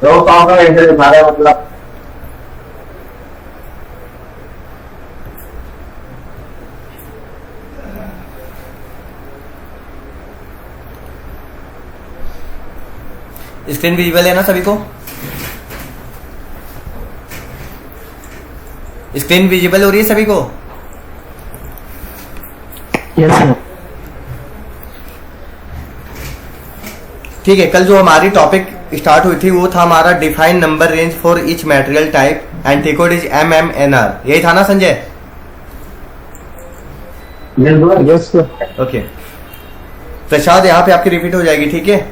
तो काम का इंटरव्यू हमारा मतलब स्क्रीन विजिबल है ना सभी को? स्क्रीन विजिबल हो रही है सभी को? Yes sir. ठीक है, कल जो हमारी टॉपिक स्टार्ट हुई थी वो था हमारा define number range for each material type and T code is MMNR। यही था ना Sanjay? Yes sir. Okay Prasad, यहाँ पे आपकी रिपीट हो जाएगी, ठीक है?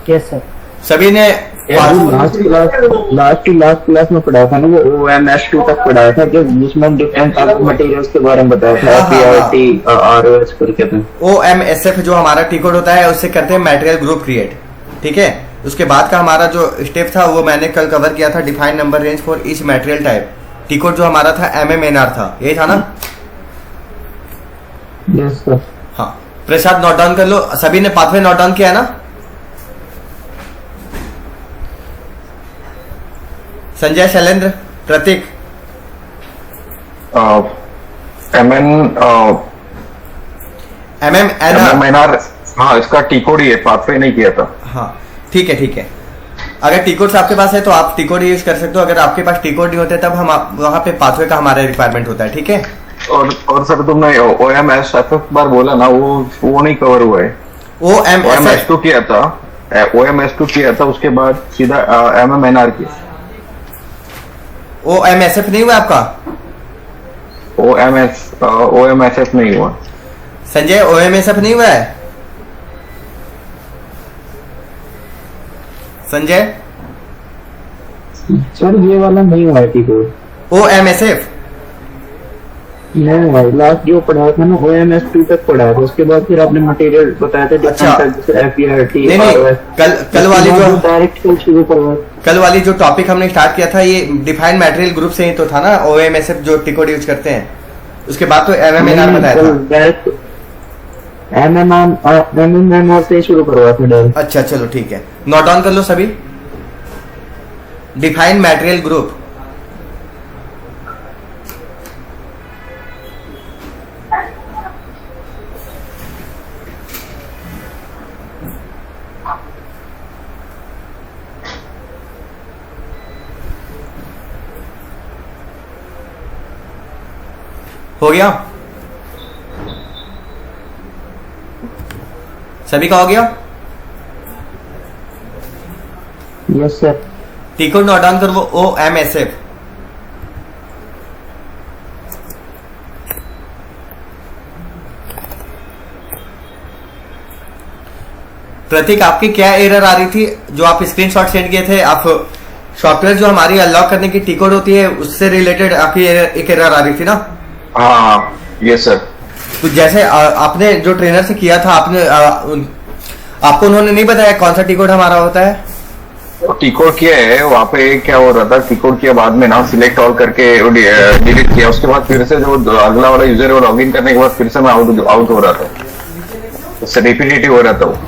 Yes sir. सभी ने लास्ट क्लास में पढ़ा था ना, वो OMS2 तक पढ़ाया था, जो जिसमें डिफरेंट टाइप ऑफ मटेरियल्स के बारे में बताया था, PRT ROS करके था। OMSF जो हमारा टी कोड होता है उससे करते हैं मटेरियल ग्रुप क्रिएट, ठीक है? उसके बाद का हमारा जो स्टेप था वो मैंने कल कवर किया था, define number range for each material type. T code जो हमारा था MMNR था, यही था ना? Yes sir. हाँ प्रसाद, नोट डाउन कर लो। सभी ने पाथवे नोट डाउन किया ना? संजय, शैलेंद्र, प्रतीक? MMNR। हाँ, इसका टी कोड ही है, पाथवे नहीं किया था। हाँ ठीक है, ठीक है। अगर टी कोड आपके पास है तो आप टी कोड यूज कर सकते हो, अगर आपके पास टी कोड नहीं होते तब हम वहां पे पाथवे का हमारा रिक्वायरमेंट होता है, ठीक है? और सर तुमने OMSF बार बोला ना, वो नहीं कवर हुआ है। OMS2 किया था, OMS2 किया था, उसके बाद सीधा MMNR किया। OMSF नहीं हुआ आपका? OMSF नहीं हुआ। संजय, OMSF नहीं हुआ है? संजय? सर ये वाला नहीं हुआ है टी कोड। OMSF नहीं हुआ है। लास्ट जो पढ़ाया था ना OMS2 तक पढ़ाया था, उसके बाद फिर आपने मटेरियल बताया था डिफरेंट FERT। नहीं, कल वाली जो डायरेक्ट कल शुरू करवा, कल वाली जो टॉपिक हमने स्टार्ट किया था ये डिफाइंड मटेरियल ग्रुप से ही तो था ना, OMSF जो टी कोड यूज करते हैं। उसके बाद तो MMNR बताया था। डायरेक्ट MMNR से शुरू करवा था डायरेक्ट। अच्छा चलो ठीक है, नोट डाउन कर लो सभी। डिफाइंड मटेरियल ग्रुप, हो गया? सभी का हो गया? Yes sir. T code note down कर वो OMSF। प्रतीक, आपकी क्या एरर आ रही थी जो आप स्क्रीनशॉट सेंड किए थे? आप सॉफ्टवेयर जो हमारी अनलॉक करने की टी कोड होती है उससे रिलेटेड आपकी एक एरर आ रही थी ना? हाँ यस सर। तो जैसे आपने जो ट्रेनर से किया था, आपने आपको उन्होंने नहीं बताया कौन सा टी कोड हमारा होता है? टी कोड किया है, वहाँ पे क्या हो रहा था, टी कोड किया बाद में ना सिलेक्ट ऑल करके डिलीट किया, उसके बाद फिर से जो अगला वाला यूजर है लॉग इन करने के बाद फिर से मैं आउट हो रहा था, उससे रिपीटेटिव हो रहा था वो।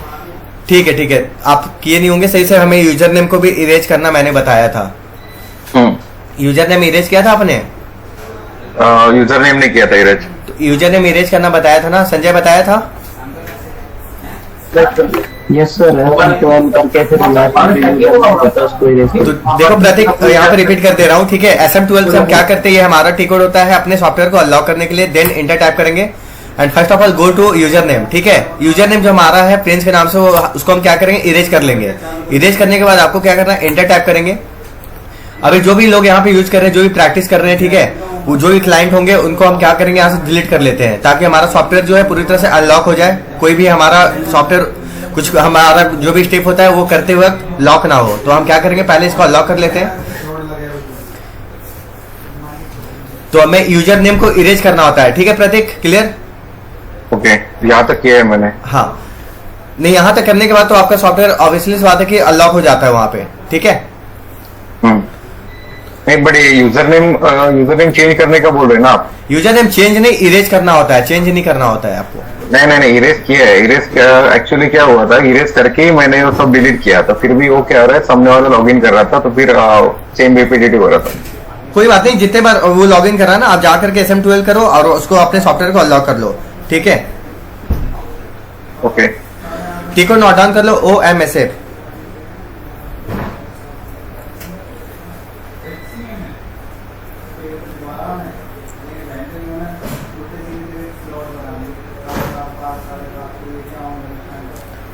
ठीक है ठीक है, आप किए नहीं होंगे सही से। हमें यूजर नेम को भी इरेज करना मैंने बताया था। यूजर नेम इरेज किया था आपने? यूजर नेम नहीं किया था इरेज। यूजर नेम इरेज करना बताया था ना, संजय बताया था? Yes sir. तो देखो प्रतीक, यहाँ पे रिपीट कर दे रहा हूँ, ठीक है? SM12 से हम क्या करते हैं, ये हमारा टी कोड होता है अपने सॉफ्टवेयर को अनलॉक करने के लिए। देन इंटर टाइप करेंगे and first of all go to user name, ठीक है? यूजर नेम जो हमारा है प्रिंस के नाम से, वो उसको हम क्या करेंगे, इरेज कर लेंगे। इरेज करने के बाद आपको क्या करना है, इंटर टाइप करेंगे। अभी जो भी लोग यहाँ पे यूज कर रहे हैं, जो भी प्रैक्टिस कर रहे हैं, ठीक है, वो जो भी क्लाइंट होंगे उनको हम क्या करेंगे, यहाँ से डिलीट कर लेते हैं, ताकि हमारा सॉफ्टवेयर जो है पूरी तरह से अनलॉक हो जाए। कोई भी हमारा सॉफ्टवेयर, कुछ हमारा जो भी स्टेप होता है वो करते वक्त लॉक ना हो। तो हम क्या करेंगे, पहले इसको अनलॉक कर लेते हैं। तो हमें यूजर नेम को इरेज करना होता है, ठीक है प्रतीक? क्लियर? ओके, यहाँ तक किया है मैंने। हाँ, नहीं यहाँ तक करने के बाद तो आपका सॉफ्टवेयर ऑब्वियसली इस बात है कि अनलॉक हो जाता है वहां पे, ठीक है? नहीं, बट यूजर नेम चेंज करने का बोल रहे हैं ना आप? यूजर नेम चेंज नहीं, इरेज करना होता है, चेंज नहीं करना होता है आपको। नहीं इरेज किया है। इरेज एक्चुअली क्या हुआ था, इरेज करके ही मैंने वो सब डिलीट किया था, फिर भी वो क्या हो रहा है, सामने वाला लॉगिन कर रहा था तो फिर सेम रिपीटेटिव हो रहा था। कोई बात नहीं, जितने बार वो लॉग इन करा ना, आप जाकर के SM12 करो और उसको अपने सॉफ्टवेयर को अनलॉक कर लो, ठीक है। ओके, टी को नोट डाउन कर लो, OMSF।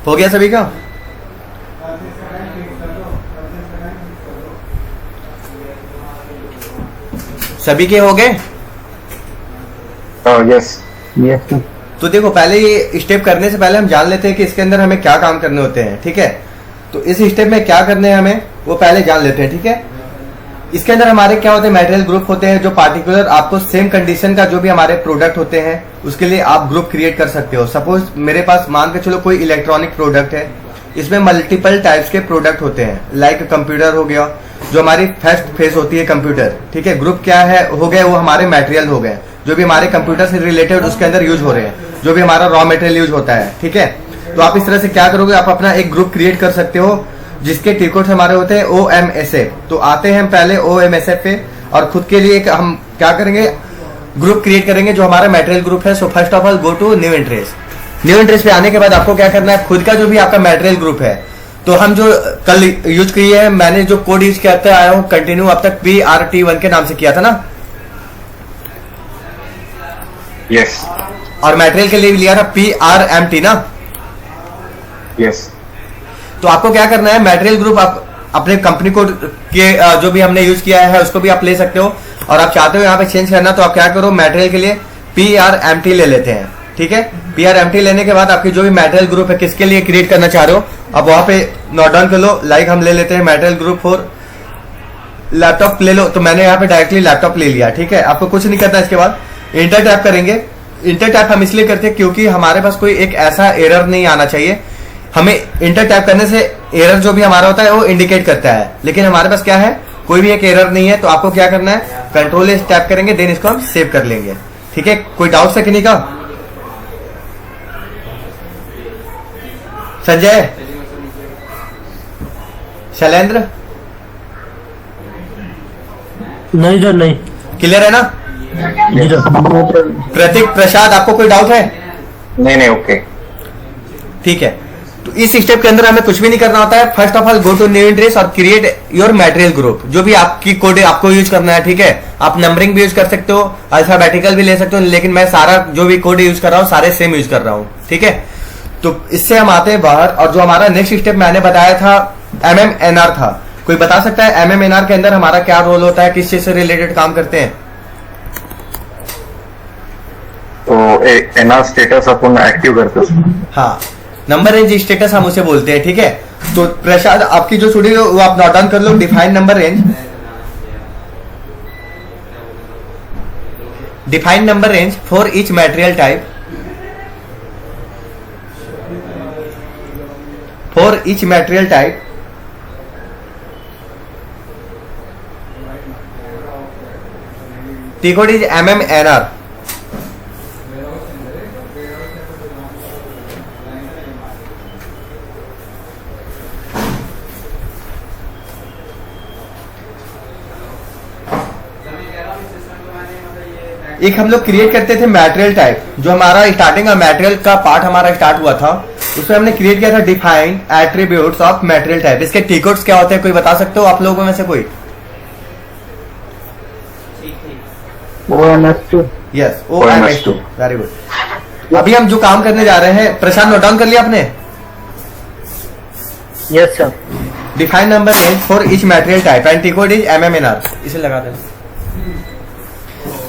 हो गया सभी का? सभी के हो गए? यस। Yes sir. तो देखो, पहले ये स्टेप करने से पहले हम जान लेते हैं कि इसके अंदर हमें क्या काम करने होते हैं, ठीक है। तो इस स्टेप में क्या करने हैं हमें, वो पहले जान लेते हैं, ठीक है। इसके अंदर हमारे क्या होते हैं, मटेरियल ग्रुप होते हैं, जो पार्टिकुलर आपको सेम कंडीशन का जो भी हमारे प्रोडक्ट होते हैं उसके लिए आप ग्रुप क्रिएट कर सकते हो। सपोज मेरे पास मान के चलो कोई इलेक्ट्रॉनिक प्रोडक्ट है, इसमें मल्टीपल टाइप्स के प्रोडक्ट होते हैं, लाइक कंप्यूटर हो गया, जो हमारी फर्स्ट फेज होती है कंप्यूटर, ठीक है। ग्रुप क्या है हो गए, वो हमारे मटेरियल हो गए, जो भी हमारे कंप्यूटर से रिलेटेड उसके अंदर यूज हो रहे हैं, जो भी हमारा रॉ मटेरियल यूज होता है, ठीक है। तो आप इस तरह से क्या करोगे, आप अपना एक ग्रुप क्रिएट कर सकते हो जिसके टी कोड्स हमारे होते हैं OMSF। तो आते हैं हम पहले OMSF पे और खुद के लिए एक हम क्या करेंगे, ग्रुप क्रिएट करेंगे जो हमारा मटेरियल ग्रुप है। So first of all go to new interest. New interest पे आने के बाद आपको क्या करना है, खुद का जो भी आपका मटेरियल ग्रुप है, तो हम जो कल यूज किए हैं, मैंने जो कोड यूज करते आया हूँ कंटिन्यू अब तक, PRT1 के नाम से किया था ना। यस। और मटेरियल के लिए भी लिया था PRMT ना। यस। तो आपको क्या करना है, मटेरियल ग्रुप आप अपने कंपनी कोड के जो भी हमने यूज किया है उसको भी आप ले सकते हो, और आप चाहते हो यहाँ पे चेंज करना तो आप क्या करो, मटेरियल के लिए PRMT ले लेते हैं, ठीक है। PRMT लेने के बाद आपकी जो भी मटेरियल ग्रुप है किसके लिए क्रिएट करना चाह रहे हो, आप वहां पे नोट डाउन कर लो। लाइक हम ले लेते हैं मटेरियल ग्रुप फॉर लैपटॉप ले लो, तो मैंने यहाँ पे डायरेक्टली लैपटॉप ले लिया, ठीक है। आपको कुछ नहीं करना, इसके बाद इंटर टैप करेंगे। इंटर टैप हम इसलिए करते हैं क्योंकि हमारे पास कोई एक ऐसा एरर नहीं आना चाहिए। हमें इंटर टैप करने से एरर जो भी हमारा होता है वो इंडिकेट करता है, लेकिन हमारे पास क्या है, कोई भी एक एरर नहीं है। तो आपको क्या करना है, कंट्रोल एस टैप करेंगे, देन इसको हम सेव कर लेंगे, ठीक है। कोई डाउट है किन्हीं का? संजय, शैलेंद्र, नहीं सर नहीं। क्लियर है ना? जी सर। प्रतीक, प्रसाद, आपको कोई डाउट है? नहीं ओके। ठीक है। तो इस स्टेप के अंदर हमें कुछ भी नहीं करना होता है। First of all go to new interest और क्रिएट योर मटेरियल ग्रुप, जो भी आपकी कोड आपको यूज करना है, ठीक है। आप नंबरिंग भी यूज कर सकते हो, अल्फाबेटिकल भी ले सकते हो, लेकिन मैं सारा जो भी कोड यूज कर रहा हूँ सारे सेम यूज कर रहा हूँ, ठीक है। तो इससे हम आते हैं बाहर, और जो हमारा नेक्स्ट स्टेप मैंने बताया था MMNR था। कोई बता सकता है MMNR के अंदर हमारा क्या रोल होता है, किस चीज से रिलेटेड काम करते हैं? तो एनआर स्टेटस अपन एक्टिव करते हैं। हाँ, नंबर रेंज स्टेटस हम उसे बोलते हैं, ठीक है। तो प्रसाद, आपकी जो छुट्टी वो आप नोट डाउन कर लो। Define number range, define number range for each material type, for each material type T code is MMNR। एक हम लोग क्रिएट करते थे मटेरियल टाइप, जो हमारा स्टार्टिंग मटेरियल का पार्ट हमारा स्टार्ट हुआ था, उसमें हमने क्रिएट किया था define attributes of material type. इसके टी कोड्स क्या होते हैं, कोई बता सकते हो आप लोगों में से कोई? OMS2। Yes, OMS2, very good. अभी हम जो काम करने जा रहे हैं, प्रशांत नोट डाउन कर लिया आपने? Yes sir. Define number range for each material type and T code is MMNR। इसे लगा देना।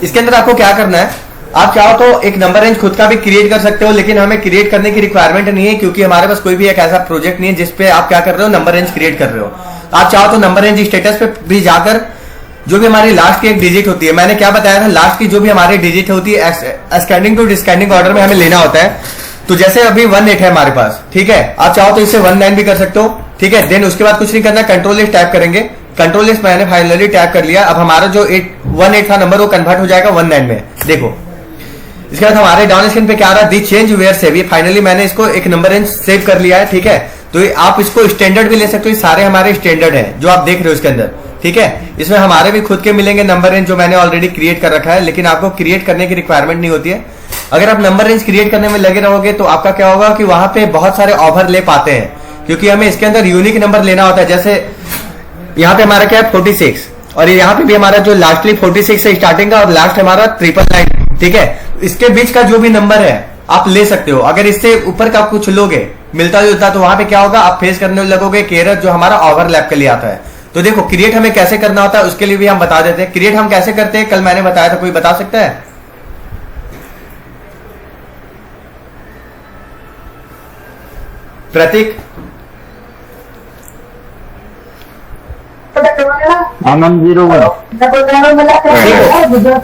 इसके अंदर आपको क्या करना है, आप चाहो तो एक नंबर रेंज खुद का भी क्रिएट कर सकते हो, लेकिन हमें क्रिएट करने की रिक्वायरमेंट नहीं है, क्योंकि हमारे पास कोई भी एक ऐसा प्रोजेक्ट नहीं है जिसपे आप क्या कर रहे हो, नंबर रेंज क्रिएट कर रहे हो। आप चाहो तो नंबर रेंज स्टेटस पे भी जाकर जो भी हमारी लास्ट की एक डिजिट होती है, मैंने क्या बताया था, लास्ट की जो भी हमारी डिजिट होती है असेंडिंग टू डिसेंडिंग ऑर्डर में हमें लेना होता है। तो जैसे अभी 18 है हमारे पास, ठीक है। आप चाहो तो इसे 19 भी कर सकते हो, ठीक है। देन उसके बाद कुछ नहीं करना, कंट्रोल एस टाइप करेंगे। कंट्रोल एस मैंने फाइनली टैप कर लिया। अब हमारा जो 18 था नंबर वो कन्वर्ट हो जाएगा 19 में। देखो इसके बाद हमारे डाउन स्क्रीन पे क्या आ रहा है, दी चेंज वेयर सेव। ये फाइनली मैंने इसको एक नंबर रेंज सेव कर लिया है, ठीक है। तो ये आप इसको स्टैंडर्ड भी ले सकते हो, ये सारे हमारे स्टैंडर्ड हैं जो आप देख रहे हो इसके अंदर, ठीक है। इसमें हमारे भी खुद के मिलेंगे नंबर रेंज जो मैंने ऑलरेडी क्रिएट कर रखा है, लेकिन आपको क्रिएट करने की रिक्वायरमेंट नहीं होती है। अगर आप नंबर रेंज क्रिएट करने में लगे रहोगे तो आपका क्या होगा कि वहां पे बहुत सारे ओवरलैप आते हैं, क्योंकि हमें इसके अंदर यूनिक नंबर लेना होता है। जैसे यहाँ पे हमारा क्या है 46, और यहाँ पे भी हमारा जो लास्टली 46 से स्टार्टिंग का और लास्ट हमारा 999, ठीक है। इसके बीच का जो भी नंबर है आप ले सकते हो। अगर इससे ऊपर का कुछ लोगे मिलता जुलता तो वहां पे क्या होगा, आप फेस करने लगोगे एरर जो हमारा ओवरलैप के लिए आता है। तो देखो क्रिएट हमें कैसे करना होता है उसके लिए भी हम बता देते हैं। क्रिएट हम कैसे करते हैं कल मैंने बताया था, कोई बता सकता है? प्रतीक? आनंद 01। देखो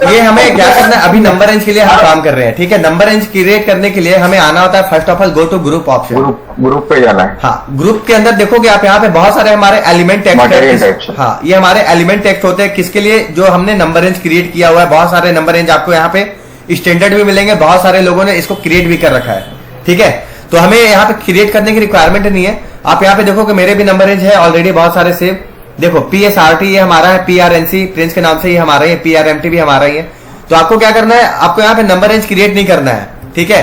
ये हमें क्या करना है, अभी नंबर रेंज के लिए हम काम कर रहे हैं, ठीक है। नंबर रेंज क्रिएट करने के लिए हमें आना होता है first of all go to group option. Group पे जाना है। हाँ, ग्रुप के अंदर देखोगे आप यहाँ पे बहुत सारे हमारे एलिमेंट Material टेक्स्ट, types। हाँ ये हमारे एलिमेंट टेक्स्ट होते हैं किसके लिए, जो हमने नंबर रेंज क्रिएट किया हुआ है। बहुत सारे नंबर रेंज आपको यहाँ पे स्टैंडर्ड भी मिलेंगे, बहुत सारे लोगों ने इसको क्रिएट भी कर रखा है, ठीक है। तो हमें यहाँ पे क्रिएट करने की रिक्वायरमेंट नहीं है। आप यहाँ पे देखो कि मेरे भी नंबर रेंज है ऑलरेडी बहुत सारे सेव। देखो PSRT ये हमारा है, PRNC प्रिंस के नाम से ये हमारा है, PRMT भी हमारा ही है। तो आपको क्या करना है, आपको यहाँ पे नंबर रेंज क्रिएट नहीं करना है, ठीक है।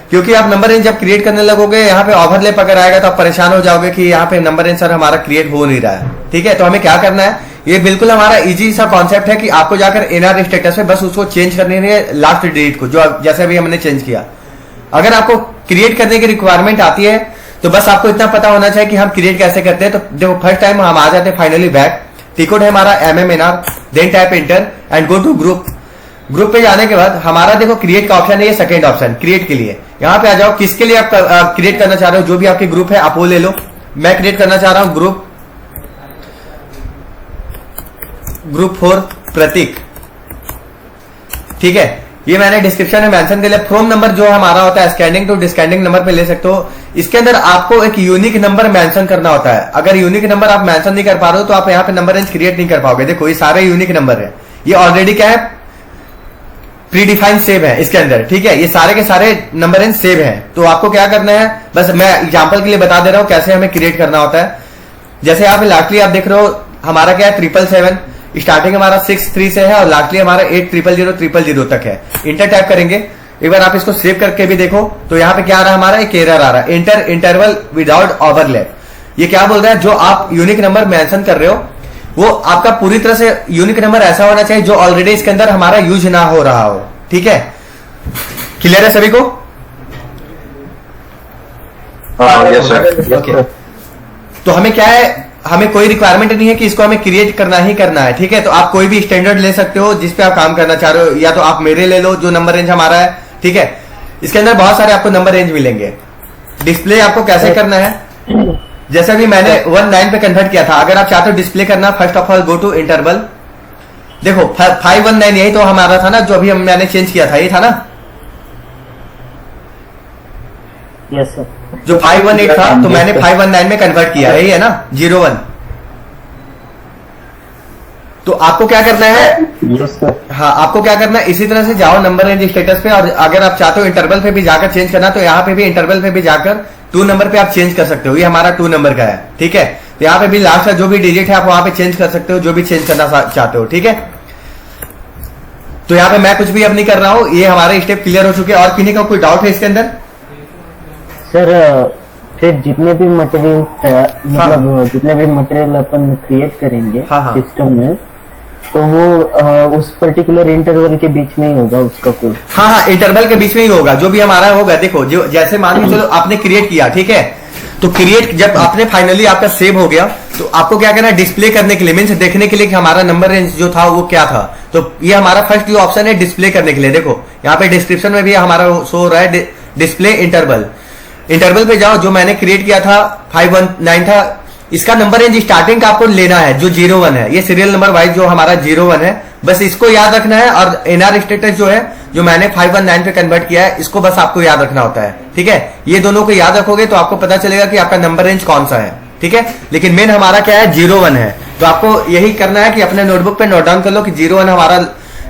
क्योंकि आप नंबर रेंज जब क्रिएट करने लगोगे यहाँ पे ओवरलैप अगर आएगा तो आप परेशान हो जाओगे कि यहाँ पे नंबर रेंज सर हमारा क्रिएट हो नहीं रहा है, ठीक है। तो हमें क्या करना है, ये बिल्कुल हमारा इजी सा कॉन्सेप्ट है कि आपको जाकर NR स्टेटस में बस उसको चेंज करनी है लास्ट डिजिट को, जो जैसे अभी हमने चेंज किया। अगर आपको क्रिएट करने की रिक्वायरमेंट आती है तो बस आपको इतना पता होना चाहिए कि हम क्रिएट कैसे करते हैं। तो देखो फर्स्ट टाइम हम आ जाते हैं फाइनली बैक, टिकट है हमारा MMNR, then type enter and go to group. Group पे जाने के बाद हमारा देखो क्रिएट का ऑप्शन है, ये सेकंड ऑप्शन क्रिएट के लिए। यहाँ पे आ जाओ, किसके लिए आप क्रिएट करना चाह रहे हो, जो भी आपके ग्रुप है आप वो ले लो। मैं क्रिएट करना चाह रहा हूं ग्रुप 4 प्रतीक, ठीक है। ये मैंने डिस्क्रिप्शन में मेंशन कर लिया। फ्रॉम नंबर जो हमारा होता है स्कैनिंग टू डिस्कैंडिंग नंबर पे ले सकते हो। इसके अंदर आपको एक यूनिक नंबर मेंशन करना होता है। अगर यूनिक नंबर आप मेंशन नहीं कर पा रहे हो तो आप यहाँ पे नंबर रेंज क्रिएट नहीं कर पाओगे। देखो ये सारे यूनिक नंबर है, ये ऑलरेडी क्या है प्री डिफाइंड सेव है इसके अंदर, ठीक है। ये सारे के सारे नंबर रेंज सेव है। तो आपको क्या करना है, बस मैं एग्जाम्पल के लिए बता दे रहा हूं कैसे हमें क्रिएट करना होता है। जैसे यहाँ पे लास्टली आप देख रहे हो हमारा क्या है 777, स्टार्टिंग हमारा 63 से है और लास्टली हमारा 800000 तक है। इंटर टाइप करेंगे, एक बार आप इसको सेव करके भी देखो तो यहाँ पे क्या आ रहा है, हमारा एक एरर आ रहा है, इंटर इंटरवल विदाउट ओवरलैप। ये क्या बोल रहा है, जो आप यूनिक नंबर मेंशन कर रहे हो वो आपका पूरी तरह से यूनिक नंबर ऐसा होना चाहिए जो ऑलरेडी इसके अंदर हमारा यूज ना हो रहा हो, ठीक है। क्लियर है सभी को? Yes sir. ओके, तो हमें क्या है, हमें कोई रिक्वायरमेंट नहीं है कि इसको हमें क्रिएट करना ही करना है, ठीक है। तो आप कोई भी स्टैंडर्ड ले सकते हो जिस पे आप काम करना चाह रहे हो, या तो आप मेरे ले लो जो नंबर रेंज हमारा है, ठीक है। इसके अंदर बहुत सारे आपको नंबर रेंज मिलेंगे। डिस्प्ले आपको कैसे करना है, जैसे भी मैंने 19 पे कन्वर्ट किया था। अगर आप चाहते हो डिस्प्ले करना, first of all go to interval. देखो 519 यही तो हमारा था ना, जो अभी मैंने चेंज किया था, ये था ना यस सर। जो 518 था तो मैंने 519 में कन्वर्ट किया, यही है ना 01। तो आपको क्या करना है, यस सर। हाँ आपको क्या करना है, इसी तरह से जाओ नंबर रेंज स्टेटस पे, और अगर आप चाहते हो इंटरवल पे भी जाकर चेंज करना तो यहाँ पे भी इंटरवल पे भी जाकर 2 नंबर पे आप चेंज कर सकते हो। ये हमारा 2 नंबर का है, ठीक है। तो यहाँ पे भी लास्ट का जो भी डिजिट है आप वहां पे चेंज कर सकते हो, जो भी चेंज करना चाहते हो, ठीक है। तो यहाँ पे मैं कुछ भी अब नहीं कर रहा हूँ, ये हमारे स्टेप क्लियर हो चुके हैं। और किन्हीं का कोई डाउट है इसके अंदर? सर फिर जितने भी मटेरियल मतलब जितने भी मटेरियल अपन क्रिएट करेंगे हाँ। सिस्टम में, तो वो उस पर्टिकुलर इंटरवल के बीच में ही होगा उसका कोड। हाँ, इंटरवल के बीच में ही होगा, जो भी हमारा होगा। देखो जो जैसे मान लीजिए चलो आपने क्रिएट किया, ठीक है। तो क्रिएट जब आपने फाइनली आपका सेव हो गया तो आपको क्या करना है, डिस्प्ले करने के लिए, मीन्स देखने के लिए कि हमारा नंबर रेंज जो था वो क्या था। तो ये हमारा फर्स्ट जो ऑप्शन है डिस्प्ले करने के लिए। देखो यहाँ पे डिस्क्रिप्शन में भी हमारा शो हो रहा है डिस्प्ले इंटरवल। इंटरवल पे जाओ, जो मैंने क्रिएट किया था 519 था, इसका नंबर रेंज स्टार्टिंग का आपको लेना है जो 01 है। ये सीरियल नंबर वाइज जो हमारा 01 है, बस इसको याद रखना है। और एनआर स्टेटस जो है जो मैंने 519 पे कन्वर्ट किया है, इसको बस आपको याद रखना होता है, ठीक है। ये दोनों को याद रखोगे तो आपको पता चलेगा कि आपका नंबर रेंज कौन सा है, ठीक है। लेकिन मेन हमारा क्या है 01 है, तो आपको यही करना है कि अपने नोटबुक पे नोट डाउन कर लो कि 01 हमारा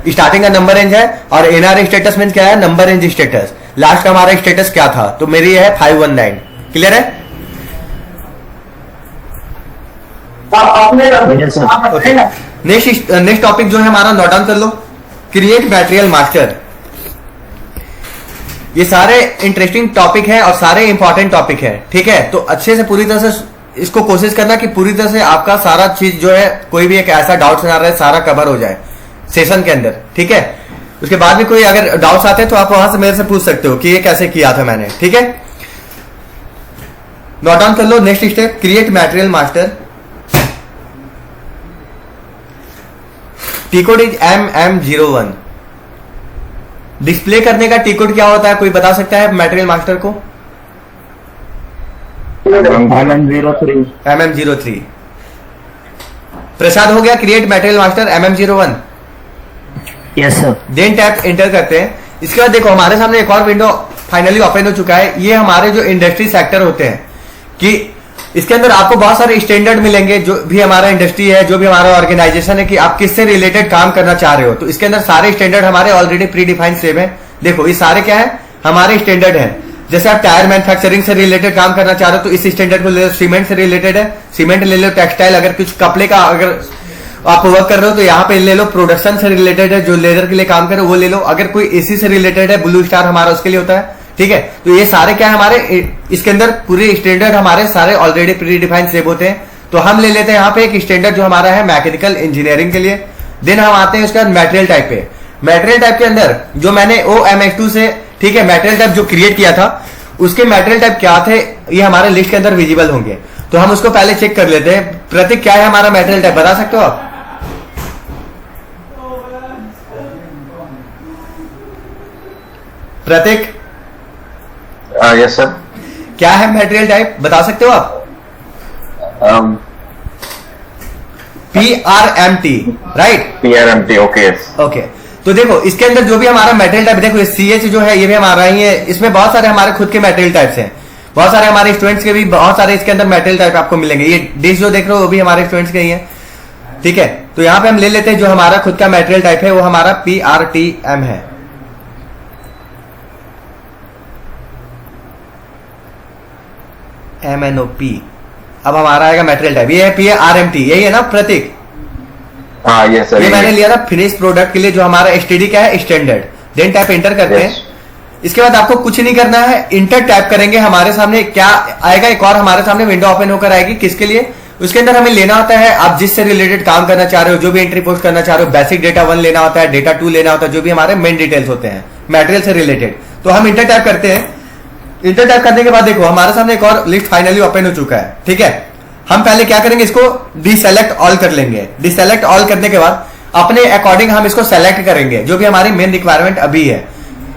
स्टार्टिंग का नंबर रेंज है, और एनआर स्टेटस मीन क्या है, नंबर रेंज स्टेटस। लास्ट का हमारा स्टेटस क्या था, तो मेरी है 519। क्लियर है? नेक्स्ट टॉपिक जो है हमारा, नोट डाउन कर लो, क्रिएट मटेरियल मास्टर। ये सारे इंटरेस्टिंग टॉपिक है और सारे इंपॉर्टेंट टॉपिक है, ठीक है? तो अच्छे से पूरी तरह से इसको कोशिश करना कि पूरी तरह से आपका सारा चीज जो है, कोई भी एक ऐसा डाउट ना रहे, सारा कवर हो जाए सेशन के अंदर, ठीक है? उसके बाद भी कोई अगर डाउट्स आते हैं तो आप वहां से मेरे से पूछ सकते हो कि ये कैसे किया था मैंने, ठीक है? नोट डाउन कर लो। Next step, create material master. T code is MM01। Display करने का टी कोड क्या होता है, कोई बता सकता है मटेरियल मास्टर को? MM03। MM03। प्रसाद हो गया create material master MM01। Yes sir. Then tap enter करते हैं। इसके बाद देखो हमारे सामने एक और विंडो फाइनली ओपन हो चुका है। ये हमारे जो इंडस्ट्री सेक्टर होते हैं, कि इसके अंदर आपको बहुत सारे स्टैंडर्ड मिलेंगे, जो भी हमारा इंडस्ट्री है, जो भी हमारा ऑर्गेनाइजेशन है, कि आप किससे रिलेटेड काम करना चाह रहे हो। तो इसके अंदर सारे स्टैंडर्ड हमारे ऑलरेडी प्री डिफाइंड सेव है। देखो ये सारे क्या है, हमारे स्टैंडर्ड है। जैसे आप टायर मैन्युफैक्चरिंग से रिलेटेड काम करना चाह रहे हो तो इस स्टैंडर्ड को ले लो। सीमेंट से रिलेटेड है, सीमेंट ले लो। टेक्सटाइल, अगर कुछ कपड़े का अगर आप वर्क कर रहे हो तो यहाँ पे ले लो। प्रोडक्शन से रिलेटेड है, जो लेदर के लिए काम करे वो ले लो। अगर कोई एसी से रिलेटेड है, ब्लू स्टार हमारा उसके लिए होता है, ठीक है? तो ये सारे क्या है हमारे, इसके अंदर पूरे स्टैंडर्ड हमारे सारे ऑलरेडी प्री डिफाइंड सेव होते हैं। तो हम ले लेते हैं यहाँ पे एक स्टैंडर्ड जो हमारा है मैकेनिकल इंजीनियरिंग के लिए। देन हम आते हैं उसके बाद मटेरियल टाइप पे। मटेरियल टाइप के अंदर जो मैंने OMX2 से, ठीक है, मटेरियल टाइप जो क्रिएट किया था, उसके मटेरियल टाइप क्या थे, ये हमारे लिस्ट के अंदर विजिबल होंगे। तो हम उसको पहले चेक कर लेते हैं। प्रतीक, क्या है हमारा मटेरियल टाइप, बता सकते हो आप? प्रतीक, यस सर। क्या है मटेरियल टाइप, बता सकते हो आप? PRMT, right? PRMT, okay. Okay. तो देखो इसके अंदर जो भी हमारा मटेरियल टाइप, देखो CH जो है ये भी हमारा ही है। इसमें बहुत सारे हमारे खुद के मटेरियल टाइप्स हैं। बहुत सारे हमारे स्टूडेंट्स के भी बहुत सारे इसके अंदर मटेरियल टाइप आपको मिलेंगे। ये डिश जो देख रहे हो वो भी हमारे स्टूडेंट्स के ही है, ठीक है? तो यहां पे हम ले लेते हैं जो हमारा खुद का मटेरियल टाइप है, वो हमारा PRTM है। MNOP। अब हमारा आएगा मटेरियल टाइप, ये है PRMT, यही है ना प्रतीक? हाँ यस सर। ये मैंने लिया था फिनिश प्रोडक्ट के लिए, जो हमारा STD क्या है, स्टैंडर्ड। देन टैप एंटर करते हैं। इसके बाद आपको कुछ नहीं करना है, इंटर टैप करेंगे। हमारे सामने क्या आएगा, एक और हमारे सामने विंडो ओपन होकर आएगी। किसके लिए? उसके अंदर हमें लेना होता है आप जिससे रिलेटेड काम करना चाह रहे हो, जो भी एंट्री पोस्ट करना चाह रहे हो। बेसिक डेटा 1 लेना होता है, डेटा 2 लेना होता है, जो भी हमारे मेन डिटेल्स होते हैं मटेरियल से रिलेटेड। तो हम इंटर टैप करते हैं। इंटर टैप करने के बाद देखो हमारे सामने एक और लिस्ट फाइनली ओपन हो चुका है, ठीक है? हम पहले क्या करेंगे, इसको डिसेलेक्ट ऑल कर लेंगे। डिसेलेक्ट ऑल करने के बाद अपने अकॉर्डिंग हम इसको सेलेक्ट करेंगे, जो भी हमारी मेन रिक्वायरमेंट अभी है।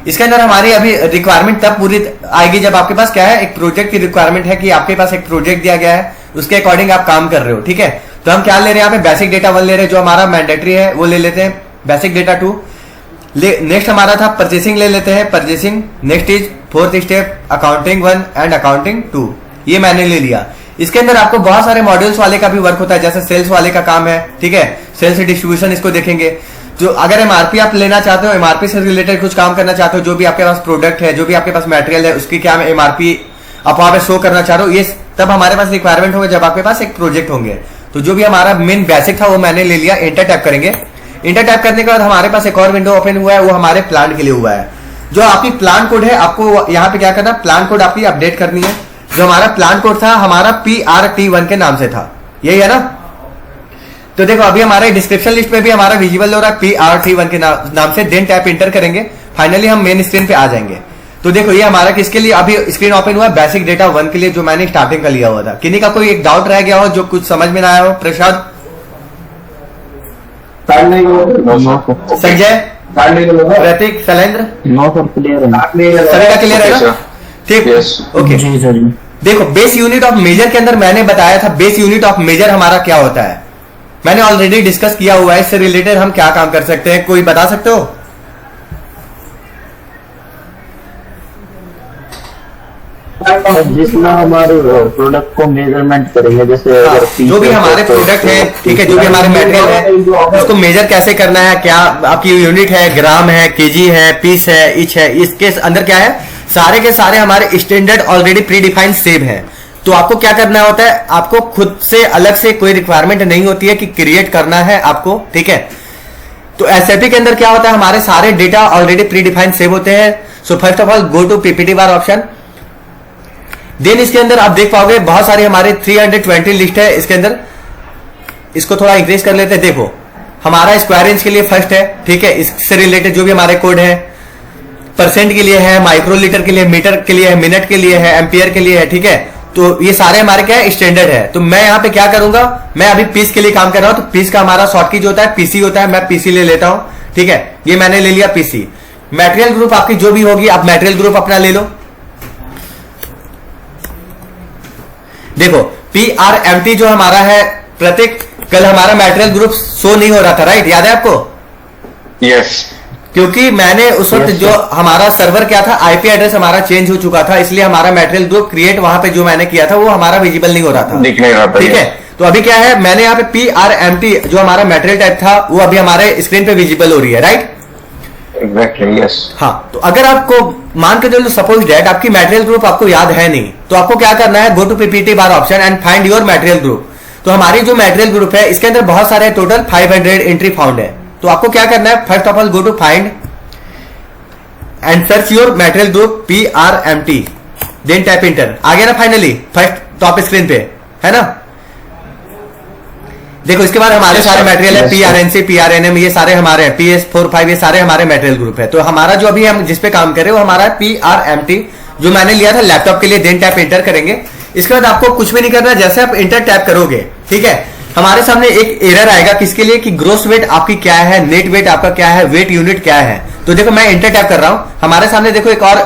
इसके अंदर हमारी अभी रिक्वायरमेंट तब पूरी आएगी जब आपके पास क्या है, एक प्रोजेक्ट की रिक्वायरमेंट है, कि आपके पास एक प्रोजेक्ट दिया गया है, उसके अकॉर्डिंग आप काम कर रहे हो, ठीक है? तो हम क्या ले रहे हैं यहाँ पे, बेसिक डेटा 1 ले रहे हैं, जो हमारा मैंडेटरी है वो ले लेते हैं। बेसिक डेटा 2 नेक्स्ट हमारा था परचेसिंग, ले लेते हैं purchasing. Next is 4th step accounting 1 and accounting 2, ये मैंने ले लिया। इसके अंदर आपको बहुत सारे मॉड्यूल्स वाले का भी वर्क होता है, जैसे सेल्स वाले का काम है, ठीक है? सेल्स डिस्ट्रीब्यूशन इसको देखेंगे। जो अगर MRP आप लेना चाहते हो, MRP से रिलेटेड कुछ काम करना चाहते हो, जो भी आपके पास प्रोडक्ट है, जो भी आपके पास मटेरियल है, उसकी क्या MRP आप वहां पे शो करना चाह रहे हो, ये तब हमारे पास रिक्वायरमेंट होगा जब आपके पास एक प्रोजेक्ट होंगे। तो जो भी हमारा मेन बेसिक था वो मैंने ले लिया। इंटर टैप करेंगे। इंटर टैप करने के बाद हमारे पास एक और विंडो ओपन हुआ है, वो हमारे प्लांट के लिए हुआ है। जो आपकी प्लान कोड है, आपको यहाँ पे क्या करना है, प्लान कोड आपकी अपडेट करनी है। जो हमारा प्लान कोड था हमारा PRT1 के नाम से था, यही है ना? तो देखो अभी हमारे डिस्क्रिप्शन लिस्ट में भी हमारा विजिबल हो रहा है PRT1 के नाम से। देन टैप इंटर करेंगे, फाइनली हम मेन स्क्रीन पे आ जाएंगे। तो देखो ये हमारा किसके लिए अभी स्क्रीन ओपन हुआ है, बेसिक डेटा 1 के लिए, जो मैंने स्टार्टिंग का लिया हुआ था। किन्हीं का कोई एक डाउट रह गया हो, जो कुछ समझ में ना आया हो? प्रसाद, संजय, प्रतीक, शैलेंद्र, नो सर, क्लियर है। सभी का क्लियर है ना? ठीक, ओके। जी सर। देखो बेस यूनिट ऑफ मेजर के अंदर मैंने बताया था बेस यूनिट ऑफ मेजर हमारा क्या होता है, मैंने ऑलरेडी डिस्कस किया हुआ है। इससे रिलेटेड हम क्या काम कर सकते हैं, कोई बता सकते हो? जिसमें हमारे प्रोडक्ट को मेजरमेंट करेंगे, जैसे अगर जो भी हमारे प्रोडक्ट है, ठीक है, जो भी हमारे मटेरियल है उसको मेजर कैसे करना है, क्या आपकी यूनिट है, ग्राम है, केजी है, पीस है, इंच है, इसके अंदर क्या है, सारे के सारे हमारे standard already pre defined save है। तो आपको क्या करना होता है, आपको खुद से अलग से कोई रिक्वायरमेंट नहीं होती है कि क्रिएट करना है आपको, ठीक है। तो एसएपी के अंदर क्या होता है, हमारे सारे data already pre defined save होते हैं। So first of all go to PPT bar option, then इसके अंदर आप देख पाओगे बहुत सारी हमारे 320 लिस्ट है। इसके अंदर इसको थोड़ा इंक्रीज कर लेते हैं। देखो हमारा स्क्वायर इंच के लिए फर्स्ट है, ठीक है, इससे रिलेटेड जो भी हमारे कोड है, परसेंट के लिए है, माइक्रोलीटर के लिए, मीटर के लिए है, मिनट के लिए है, एम्पियर के लिए है, ठीक है। तो ये सारे हमारे क्या है, स्टैंडर्ड है। तो मैं यहाँ पे क्या करूंगा, मैं अभी पीस के लिए काम कर रहा हूं, तो पीस का हमारा शॉर्ट की जो होता है पीसी होता है, मैं पीसी ले लेता हूं, ठीक है। ये मैंने ले लिया पीसी। मटेरियल ग्रुप आपकी जो भी होगी आप मटेरियल ग्रुप अपना ले लो। देखो PRMT जो हमारा है, प्रत्येक कल हमारा मटेरियल ग्रुप शो नहीं हो रहा था, राइट, याद है आपको? यस, क्योंकि मैंने उस वक्त जो हमारा सर्वर क्या था, आईपी एड्रेस हमारा चेंज हो चुका था, इसलिए हमारा मटेरियल ग्रुप क्रिएट वहां पे जो मैंने किया था वो हमारा विजिबल नहीं हो रहा था, दिख नहीं रहा था, ठीक है। तो अभी क्या है, मैंने यहाँ पे PRMT जो हमारा मटेरियल टाइप था वो अभी हमारे स्क्रीन पे विजिबल हो रही है, राइट। Exactly, yes. हाँ, तो अगर आपको मान के चलो सपोज डेट आपकी मटेरियल ग्रुप आपको याद है नहीं, तो आपको क्या करना है, go to PPT bar option and find your material group. तो हमारी जो मटेरियल ग्रुप है इसके अंदर बहुत सारे टोटल 500 एंट्री फाउंड है। तो आपको क्या करना है, first of all go to find and search your material group PRMT, then type enter. आ गया ना फाइनली फर्स्ट टॉप स्क्रीन पे, है ना। देखो इसके बाद हमारे सारे मटेरियल है, PRNC, PRNM, ये सारे हमारे हैं, PS45, ये सारे हमारे मटेरियल ग्रुप है। तो हमारा जो अभी हम जिस पे काम कर रहे हैं वो हमारा PRMT जो मैंने लिया था लैपटॉप के लिए, देन टैप इंटर करेंगे। इसके बाद आपको कुछ भी नहीं करना, जैसे आप इंटर टैप करोगे, ठीक है, हमारे सामने एक एरर आएगा, किसके लिए, कि ग्रोस वेट आपकी क्या है, नेट वेट आपका क्या है, वेट यूनिट क्या है। तो देखो मैं इंटर टैप कर रहा हूं, हमारे सामने देखो एक और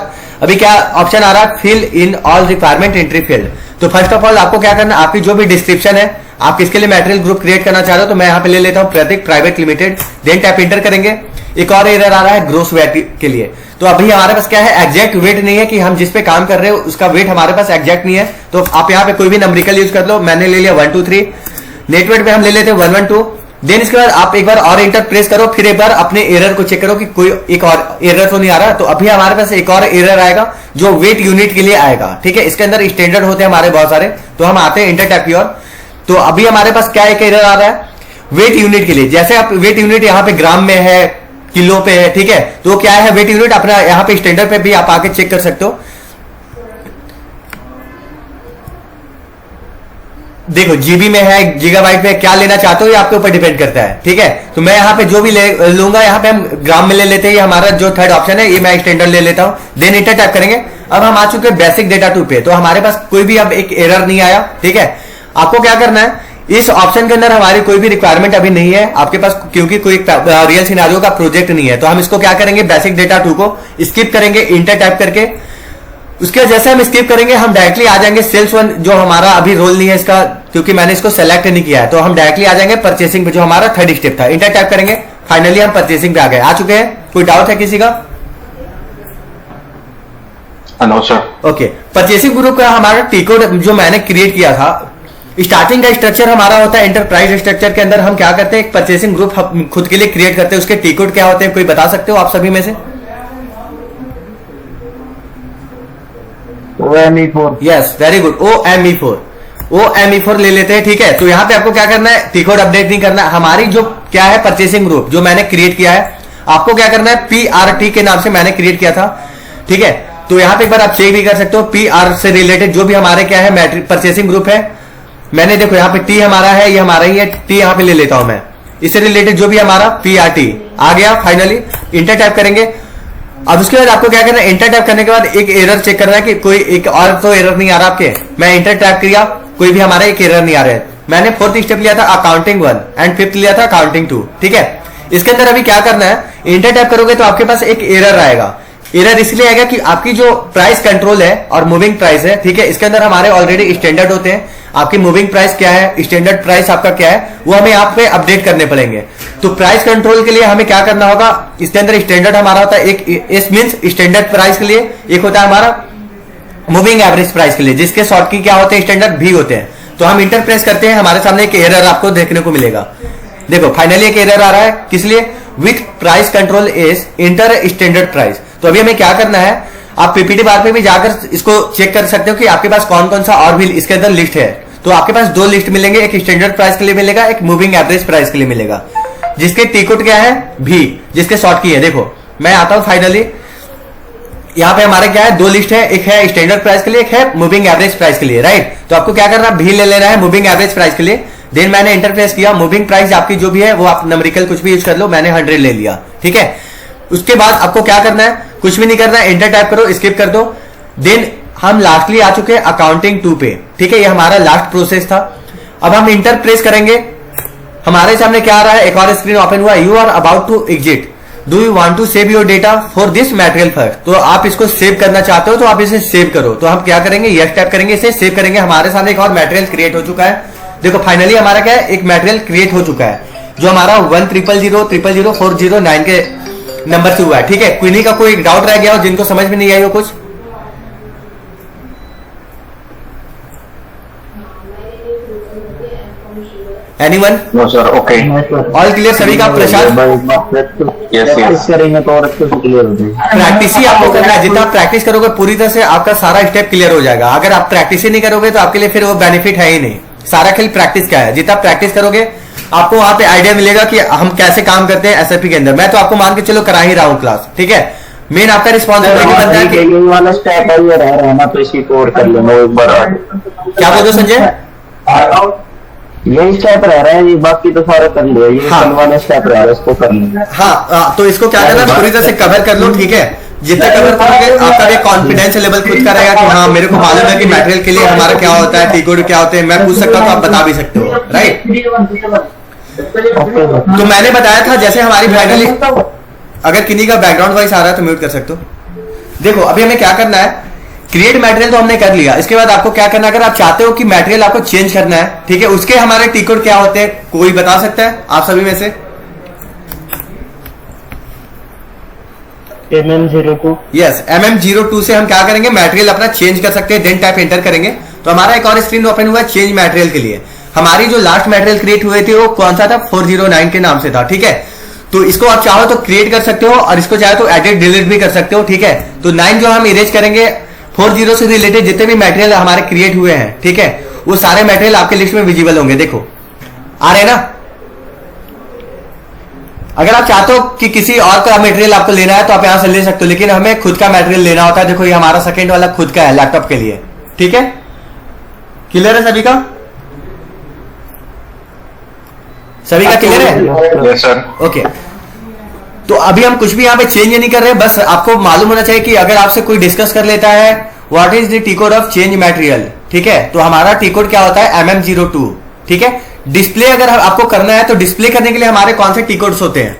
अभी क्या ऑप्शन आ रहा है, fill in all requirement entry field. तो फर्स्ट ऑफ ऑल आपको क्या करना, आपकी जो भी डिस्क्रिप्शन है, आप किसके लिए मटेरियल ग्रुप क्रिएट करना चाह रहे हो, तो मैं यहाँ पे ले लेता हूँ Prateek private limited, then tap enter करेंगे। एक और एरर आ रहा है ग्रोस वेट के लिए। तो अभी हमारे पास क्या है, एग्जैक्ट वेट नहीं है, कि हम जिस पे काम कर रहे हो उसका वेट हमारे पास एग्जैक्ट नहीं है। तो आप यहाँ पे कोई भी नंबरिकल यूज कर लो, मैंने ले लिया 123, नेट वेट पे हम ले लेते हैं 112। देन इसके बाद आप एक बार और इंटर प्रेस करो, फिर एक बार अपने एरर को चेक करो कि कोई एक और एरर तो नहीं आ रहा। तो अभी हमारे पास एक और एरर आएगा जो वेट यूनिट के लिए आएगा, ठीक है। इसके अंदर स्टैंडर्ड होते हैं हमारे बहुत सारे। तो हम आते हैं इंटर टैप की ओर। तो अभी हमारे पास क्या एक एरर आ रहा है, वेट यूनिट के लिए। जैसे आप वेट यूनिट यहाँ पे ग्राम में है, किलो पे है, ठीक है। तो क्या है, वेट यूनिट अपना यहाँ पे स्टैंडर्ड पे भी आप आके चेक कर सकते हो। देखो जीबी में है, गीगाबाइट में, क्या लेना चाहते हो ये आपके ऊपर डिपेंड करता है, ठीक है। तो मैं यहाँ पे जो भी लूंगा, यहाँ पे हम ग्राम में ले लेते हैं। ये हमारा जो थर्ड ऑप्शन है, ये मैं स्टैंडर्ड ले लेता हूं, देन इंटर टाइप करेंगे। अब हम आ चुके हैं बेसिक डेटा 2 पे। तो हमारे पास कोई भी अब एक एरर नहीं आया, ठीक है। आपको क्या करना है, इस ऑप्शन के अंदर हमारी कोई भी रिक्वायरमेंट अभी नहीं है आपके पास, क्योंकि कोई रियल सिनेरियो का प्रोजेक्ट नहीं है। तो हम इसको क्या करेंगे, बेसिक डेटा 2 को स्किप करेंगे इंटर टाइप करके। उसके जैसे हम स्किप करेंगे, हम डायरेक्टली आ जाएंगे सेल्स 1, जो हमारा अभी रोल नहीं है इसका, क्योंकि मैंने इसको सेलेक्ट नहीं किया है। तो हम डायरेक्टली आ जाएंगे परचेसिंग पे, जो हमारा थर्ड स्टेप था। इंटर टाइप करेंगे, फाइनली हम परचेसिंग पे आ गए, आ चुके हैं। कोई डाउट है किसी का? No sir. Okay, purchasing group का हमारा टी कोड जो मैंने क्रिएट किया था, स्टार्टिंग का स्ट्रक्चर हमारा होता है एंटरप्राइज स्ट्रक्चर के अंदर हम क्या करते हैं, एक परचेसिंग ग्रुप खुद के लिए क्रिएट करते हैं। उसके टी कोड क्या होते हैं, कोई बता सकते हो आप सभी में से? OME4। Yes, very good, OME4 ले लेते हैं, ठीक है। तो यहाँ पे आपको क्या करना है, टी कोड अपडेट नहीं करना। हमारी जो क्या है परचेसिंग ग्रुप जो मैंने क्रिएट किया है, आपको क्या करना है, PRT के नाम से मैंने क्रिएट किया था, ठीक है। तो यहाँ पे एक बार आप चेक भी कर सकते हो, PR से रिलेटेड जो भी हमारे क्या है परचेसिंग ग्रुप है, मैंने देखो यहाँ पे T हमारा है, ये हमारा ही है, T यहाँ पे ले लेता हूं मैं। इससे रिलेटेड जो भी हमारा PRT आ गया, फाइनली इंटर टाइप करेंगे। अब उसके बाद आपको क्या करना है, इंटर टाइप करने के बाद एक एरर चेक करना है कि कोई एक और तो एरर नहीं आ रहा आपके। मैं इंटर टाइप किया, कोई भी हमारा एक एरर नहीं आ रहा है। मैंने फोर्थ स्टेप लिया था अकाउंटिंग 1 एंड फिफ्थ लिया था अकाउंटिंग 2, ठीक है। इसके अंदर अभी क्या करना है, इंटर टाइप करोगे तो आपके पास एक एरर आएगा। एरर इसलिए आएगा कि आपकी जो प्राइस कंट्रोल है और मूविंग प्राइस है, ठीक है, इसके अंदर हमारे ऑलरेडी स्टैंडर्ड होते हैं। आपकी मूविंग प्राइस क्या है, स्टैंडर्ड प्राइस आपका क्या है, वो हमें यहाँ पे अपडेट करने पड़ेंगे। तो प्राइस कंट्रोल के लिए हमें क्या करना होगा, इसके अंदर स्टैंडर्ड हमारा होता है, एक एस मींस स्टैंडर्ड प्राइस के लिए एक होता है हमारा मूविंग एवरेज प्राइस के लिए, जिसके शॉर्ट की क्या होते हैं, स्टैंडर्ड भी होते हैं। तो हम इंटर प्रेस करते हैं, हमारे सामने एक एरर आपको देखने को मिलेगा। देखो फाइनली एक एरर आ रहा है, किस लिए, with price control is inter standard price. तो अभी हमें क्या करना है, आप पीपीटी बार पे भी जाकर इसको चेक कर सकते हो कि आपके पास कौन कौन सा और भी इसके अंदर लिस्ट है। तो आपके पास दो लिस्ट मिलेंगे, एक स्टैंडर्ड प्राइस के लिए मिलेगा, एक मूविंग एवरेज प्राइस के लिए मिलेगा, जिसके टी कोड क्या है भी, जिसके शॉर्ट की है। देखो मैं आता हूं फाइनली, यहाँ पे हमारे क्या है, दो लिस्ट है, एक है स्टैंडर्ड प्राइस के लिए, एक है मूविंग एवरेज प्राइस के लिए, राइट। तो आपको क्या करना है, भी ले लेना है मूविंग एवरेज प्राइस के लिए। देन मैंने इंटरफेस किया, मूविंग प्राइस आपकी जो भी है वो आप नंबरिकल कुछ भी यूज कर लो, मैंने 100 ले लिया, ठीक है। उसके बाद आपको क्या करना है, कुछ भी नहीं करना है, एंटर टाइप करो, स्किप कर दो। देन हम लास्टली आ चुके हैं अकाउंटिंग 2 पे, ठीक है, ये हमारा लास्ट प्रोसेस था। अब हम इंटर प्रेस करेंगे, हमारे सामने क्या आ रहा है, एक और स्क्रीन ओपन हुआ, you are about to exit, do you want to save your data for this material first. तो आप इसको सेव करना चाहते हो तो आप इसे सेव करो। तो हम क्या करेंगे, यस टाइप करेंगे, इसे सेव करेंगे। हमारे सामने एक और मटेरियल क्रिएट हो चुका है। देखो फाइनली हमारा क्या है, एक मटेरियल क्रिएट हो चुका है, जो हमारा 1000409 के नंबर से हुआ है, ठीक है। किन्हीं का कोई डाउट रह गया हो, जिनको समझ में नहीं आई हो कुछ, anyone? No sir, okay, all clear सभी का? प्रशांत, प्रैक्टिस करेंगे तो और अच्छे से क्लियर हो जाएगा। प्रैक्टिस ही आपको करना है, जितना आप प्रैक्टिस करोगे पूरी तरह से आपका सारा स्टेप क्लियर हो जाएगा। अगर आप प्रैक्टिस ही नहीं करोगे तो आपके लिए फिर वो बेनिफिट है ही नहीं। सारा खेल प्रैक्टिस का है, जितना प्रैक्टिस करोगे आपको वहां पे आइडिया मिलेगा कि हम कैसे काम करते हैं एसएपी के अंदर। मैं तो आपको मान के चलो करा ही रहा हूं क्लास, ठीक है। मेन आपका रिस्पॉन्सिबिलिटी बनता है कि ये वाला स्टेप है, ये रह रहा है ना, तो इसी को और कर लेंगे एक बार। क्या बोल रहे हो संजय? यही स्टेप रह रहा है, ये बाकी तो सारा कर लिया, ये हाँ। कल वाला स्टेप रह रहा है, इसको कर लेंगे। हाँ, तो इसको क्या करना, पूरी तरह से कवर कर लो, ठीक है। जितना कवर करोगे आपका भी कॉन्फिडेंस लेवल खुद का रहेगा कि हाँ मेरे को मालूम है कि मटेरियल के लिए हमारा क्या होता है, टी कोड क्या होते हैं, मैं पूछ सकता हूँ तो आप बता भी सकते हो, राइट। तो मैंने बताया था जैसे हमारी फाइनली, अगर किन्हीं का बैकग्राउंड वॉइस आ रहा है तो म्यूट कर सकते हो। देखो अभी हमें क्या करना है, क्रिएट मटेरियल तो हमने कर लिया। इसके बाद आपको क्या करना है, अगर आप चाहते हो कि मटेरियल आपको चेंज करना है, ठीक है, उसके हमारे टी कोड क्या होते हैं, कोई बता सकता है आप सभी में से? MM02। यस, MM02 से हम क्या करेंगे, मटेरियल अपना चेंज कर सकते हैं। देन टाइप एंटर करेंगे तो हमारा एक और स्क्रीन ओपन हुआ है चेंज मटेरियल के लिए। हमारी जो लास्ट मटेरियल क्रिएट हुए थे वो कौन सा था, 409 के नाम से था, ठीक है। तो इसको आप चाहो तो क्रिएट कर सकते हो और इसको चाहे तो एडिट डिलीट भी कर सकते हो, ठीक है। तो 9 जो हम इरेज करेंगे, 40 से रिलेटेड जितने भी मटेरियल हमारे क्रिएट हुए हैं, ठीक है, वो सारे मटेरियल आपके लिस्ट में विजिबल होंगे। देखो आ रहे हैं ना। अगर आप चाहते हो कि किसी और का मटेरियल आपको लेना है तो आप यहां से ले सकते हो, लेकिन हमें खुद का मटेरियल लेना होता है। देखो ये हमारा सेकंड वाला खुद का है लैपटॉप के लिए, ठीक है। क्लियर है सभी का? सभी का क्लियर है? Yes sir. ओके, तो अभी हम कुछ भी यहां पे चेंज नहीं कर रहे, बस आपको मालूम होना चाहिए कि अगर आपसे कोई डिस्कस कर लेता है what is the T code of change material, ठीक है, तो हमारा टी कोड क्या होता है, MM02, ठीक है। डिस्प्ले अगर आपको करना है तो डिस्प्ले करने के लिए हमारे कौन से टी कोड्स होते हैं?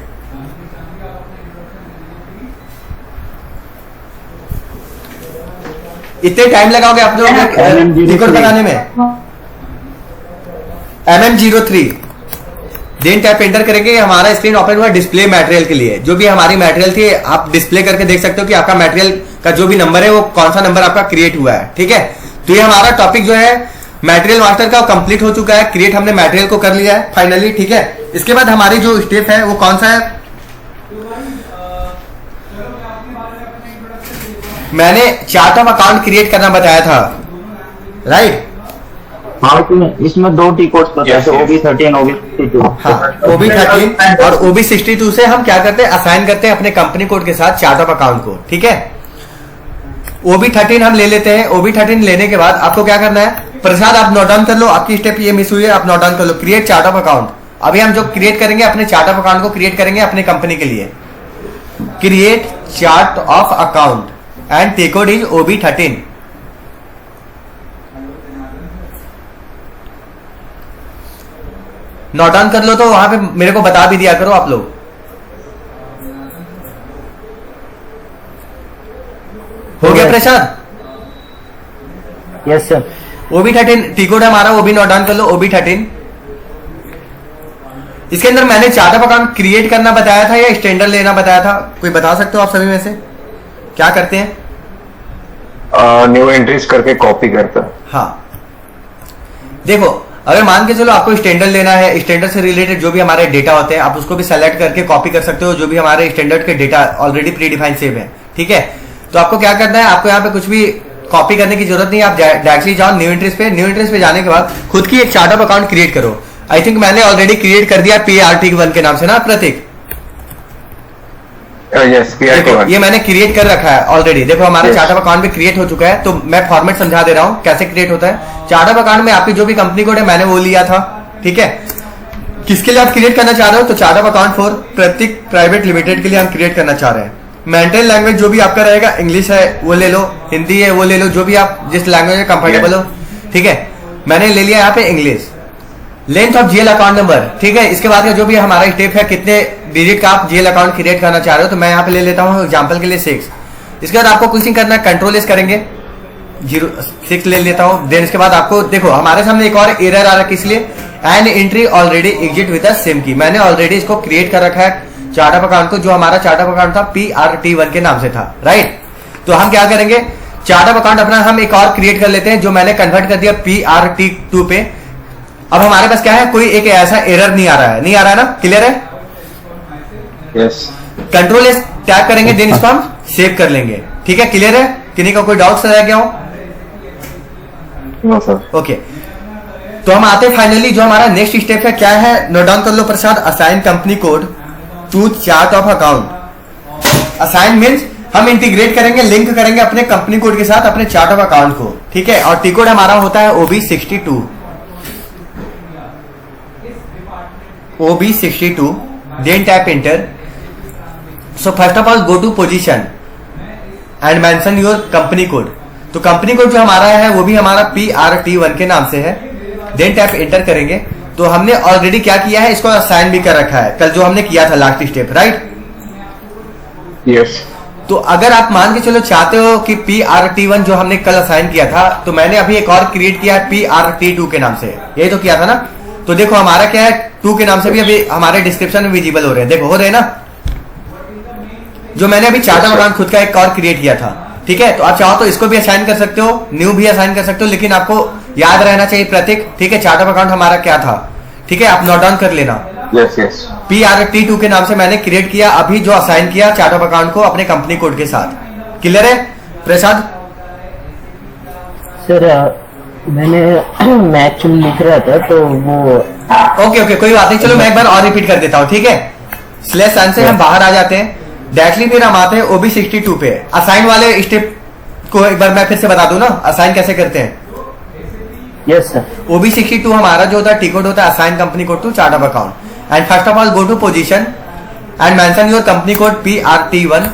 इतने टाइम लगाओगे आप लोग टी कोड बनाने में? MM03। देन टैप एंटर करेंगे, हमारा स्क्रीन ओपन हुआ डिस्प्ले मटेरियल के लिए। जो भी हमारी मटेरियल थी आप डिस्प्ले करके देख सकते हो कि आपका मटेरियल का जो भी नंबर है वो कौन सा नंबर आपका क्रिएट हुआ है, ठीक है। तो ये हमारा टॉपिक जो है मटेरियल मास्टर का कंप्लीट हो चुका है। क्रिएट हमने मटेरियल को कर लिया है फाइनली, ठीक है। इसके बाद हमारी जो स्टेप है वो कौन सा है, मैंने चार्ट ऑफ अकाउंट क्रिएट करना बताया था, राइट। हाँ, इसमें दो टी कोड्स पता है, OB13 OB62। हाँ, OB13 और OB62 से हम क्या करते हैं, असाइन करते हैं अपने कंपनी कोड के साथ चार्ट ऑफ अकाउंट को, ठीक है। OB13 हम ले लेते हैं। OB13 लेने के बाद आपको क्या करना है, प्रसाद आप नोट डाउन कर लो, आपकी स्टेप ये मिस हुई है, आप नोट डाउन कर लो। Create chart of account. अभी हम जो क्रिएट करेंगे अपने चार्ट ऑफ अकाउंट को क्रिएट करेंगे अपने कंपनी के लिए। Create chart of account and T code is OB13। Note down कर लो, तो वहां पे मेरे को बता भी दिया करो आप लोग। हो गया Prasad? Yes sir. OB13 T code हमारा, वो भी नोट डाउन कर लो, OB13। इसके अंदर मैंने चार्ट ऑफ अकाउंट क्रिएट करना बताया था या स्टैंडर्ड लेना बताया था, कोई बता सकते हो आप सभी में से क्या करते हैं? न्यू एंट्रीज करके कॉपी करता है। हाँ, देखो अगर मान के चलो आपको स्टैंडर्ड लेना है, स्टैंडर्ड से रिलेटेड जो भी हमारे डेटा होते हैं आप उसको भी सेलेक्ट करके कॉपी कर सकते हो, जो भी हमारे स्टैंडर्ड के data already pre defined save है। ठीक है, तो आपको क्या करना है, आपको यहाँ पे कुछ भी कॉपी करने की जरूरत नहीं है। आप डायरेक्टली जाओ न्यू एंट्रीज पे, न्यू एंट्रीज पे जाने के बाद खुद की एक चार्ट ऑफ अकाउंट क्रिएट करो। आई थिंक मैंने ऑलरेडी क्रिएट कर दिया PRT1 के नाम से ना प्रतीक। यस, देखो ये मैंने क्रिएट कर रखा है ऑलरेडी। देखो हमारा Yes. चार्ट ऑफ अकाउंट भी क्रिएट हो चुका है। तो मैं फॉर्मेट समझा दे रहा हूँ कैसे क्रिएट होता है। चार्ट ऑफ अकाउंट में आपकी जो भी कंपनी कोड है मैंने वो लिया था। ठीक है, किसके लिए आप क्रिएट करना चाह रहे हो, तो chart of account for Prateek private limited के लिए हम क्रिएट करना चाह रहे हैं। मेंटेन लैंग्वेज जो भी आपका रहेगा, इंग्लिश है वो ले लो, हिंदी है वो ले लो, जो भी आप जिस लैंग्वेज में कंफर्टेबल हो। ठीक है, मैंने ले लिया यहाँ पे English. Length of GL account number, ठीक है, इसके बाद का जो भी हमारा स्टेप है, कितने डिजिट का आप GL अकाउंट क्रिएट करना चाह रहे हो, तो मैं यहाँ पे ले लेता हूँ एग्जांपल के लिए 6। इसके बाद आपको कुछ नहीं करना, कंट्रोल एस करेंगे, 6 ले लेता हूँ। देन इसके बाद आपको देखो हमारे सामने एक और एरर आ रहा है, किस लिए, an entry already exit with the same की। मैंने ऑलरेडी इसको क्रिएट कर रखा है चार्ट ऑफ अकाउंट को, जो हमारा चार्ट ऑफ अकाउंट था PRT1 के नाम से था, राइट। तो हम क्या करेंगे, चार्ट ऑफ अकाउंट अपना हम एक और क्रिएट कर लेते हैं, जो मैंने कन्वर्ट कर दिया PRT2 पे। अब हमारे पास क्या है, कोई एक ऐसा एरर नहीं आ रहा है, नहीं आ रहा है ना, क्लियर है। यस, कंट्रोल एस टैप करेंगे, देन इसको हम सेव कर लेंगे। ठीक है, क्लियर है, किन्हीं का कोई डाउट रह गया हो। No sir. ओके, तो हम आते हैं फाइनली, जो हमारा नेक्स्ट स्टेप है क्या है, नोट डाउन कर लो Prasad. Assign company code to chart of account. Assign means हम इंटीग्रेट करेंगे, लिंक करेंगे अपने कंपनी कोड के साथ अपने चार्ट ऑफ अकाउंट को। ठीक है, और टी कोड हमारा होता है OB62। OB62, then type enter. So first of all go to position and mention your company code. तो कंपनी कोड जो हमारा है वो भी हमारा PRT1 के नाम से है। देन टैप एंटर करेंगे। तो हमने ऑलरेडी क्या किया है, इसको असाइन भी कर रखा है कल जो हमने किया था लास्ट स्टेप, राइट। यस, तो अगर आप मान के चलो चाहते हो कि PRT1 जो हमने कल असाइन किया था, तो मैंने अभी एक और क्रिएट किया है PRT2 के नाम से, यही तो किया था ना। तो देखो हमारा क्या है, 2 के नाम से भी अभी हमारे डिस्क्रिप्शन में विजिबल हो रहे हैं, देखो हो रहे हैं ना, जो मैंने अभी चार्ट ऑफ अकाउंट खुद का एक और क्रिएट किया था। ठीक है, तो आप चाहो तो इसको भी असाइन कर सकते हो, न्यू भी असाइन कर सकते हो, लेकिन आपको याद रहना चाहिए प्रतीक। ठीक है, चार्ट ऑफ अकाउंट हमारा क्या था, ठीक है, आप नोट डाउन कर लेना। यस, यस, PRT2 के नाम से मैंने क्रिएट किया, अभी जो असाइन किया चार्ट ऑफ अकाउंट को अपने कंपनी कोड के साथ। क्लियर है प्रसाद। सर मैंने मैं एक्चुअली लिख रहा था तो वो ओके, कोई बात नहीं, चलो मैं एक बार और रिपीट कर देता हूँ। ठीक है, स्लैश साइन से हम बाहर आ जाते हैं, डायरेक्टली फिर हम आते हैं OB62 पे। असाइन वाले स्टेप को एक बार मैं फिर से बता दूं ना, असाइन कैसे करते हैं। Yes sir. OB62 हमारा जो होता है टी कोड होता है assign company code to chart of account. And first of all go to position and mention your company code PRT1।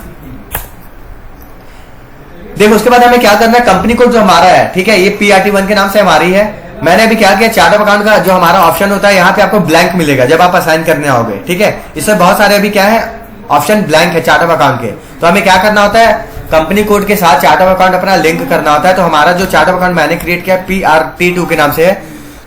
देखो उसके बाद हमें क्या करना है, कंपनी कोड जो हमारा है, ठीक है, ये PRT1 के नाम से हमारी है। मैंने अभी क्या किया, चार्ट ऑफ अकाउंट का जो हमारा ऑप्शन होता है यहाँ पे आपको ब्लैंक मिलेगा जब आप असाइन करने आओगे। ठीक है, इसमें बहुत सारे अभी क्या है ऑप्शन ब्लैंक है चार्ट ऑफ अकाउंट के। तो हमें क्या करना होता है, कंपनी कोड के साथ चार्ट ऑफ अकाउंट अपना लिंक करना होता है। तो हमारा जो चार्ट ऑफ अकाउंट मैंने क्रिएट किया PRT2 के नाम से है।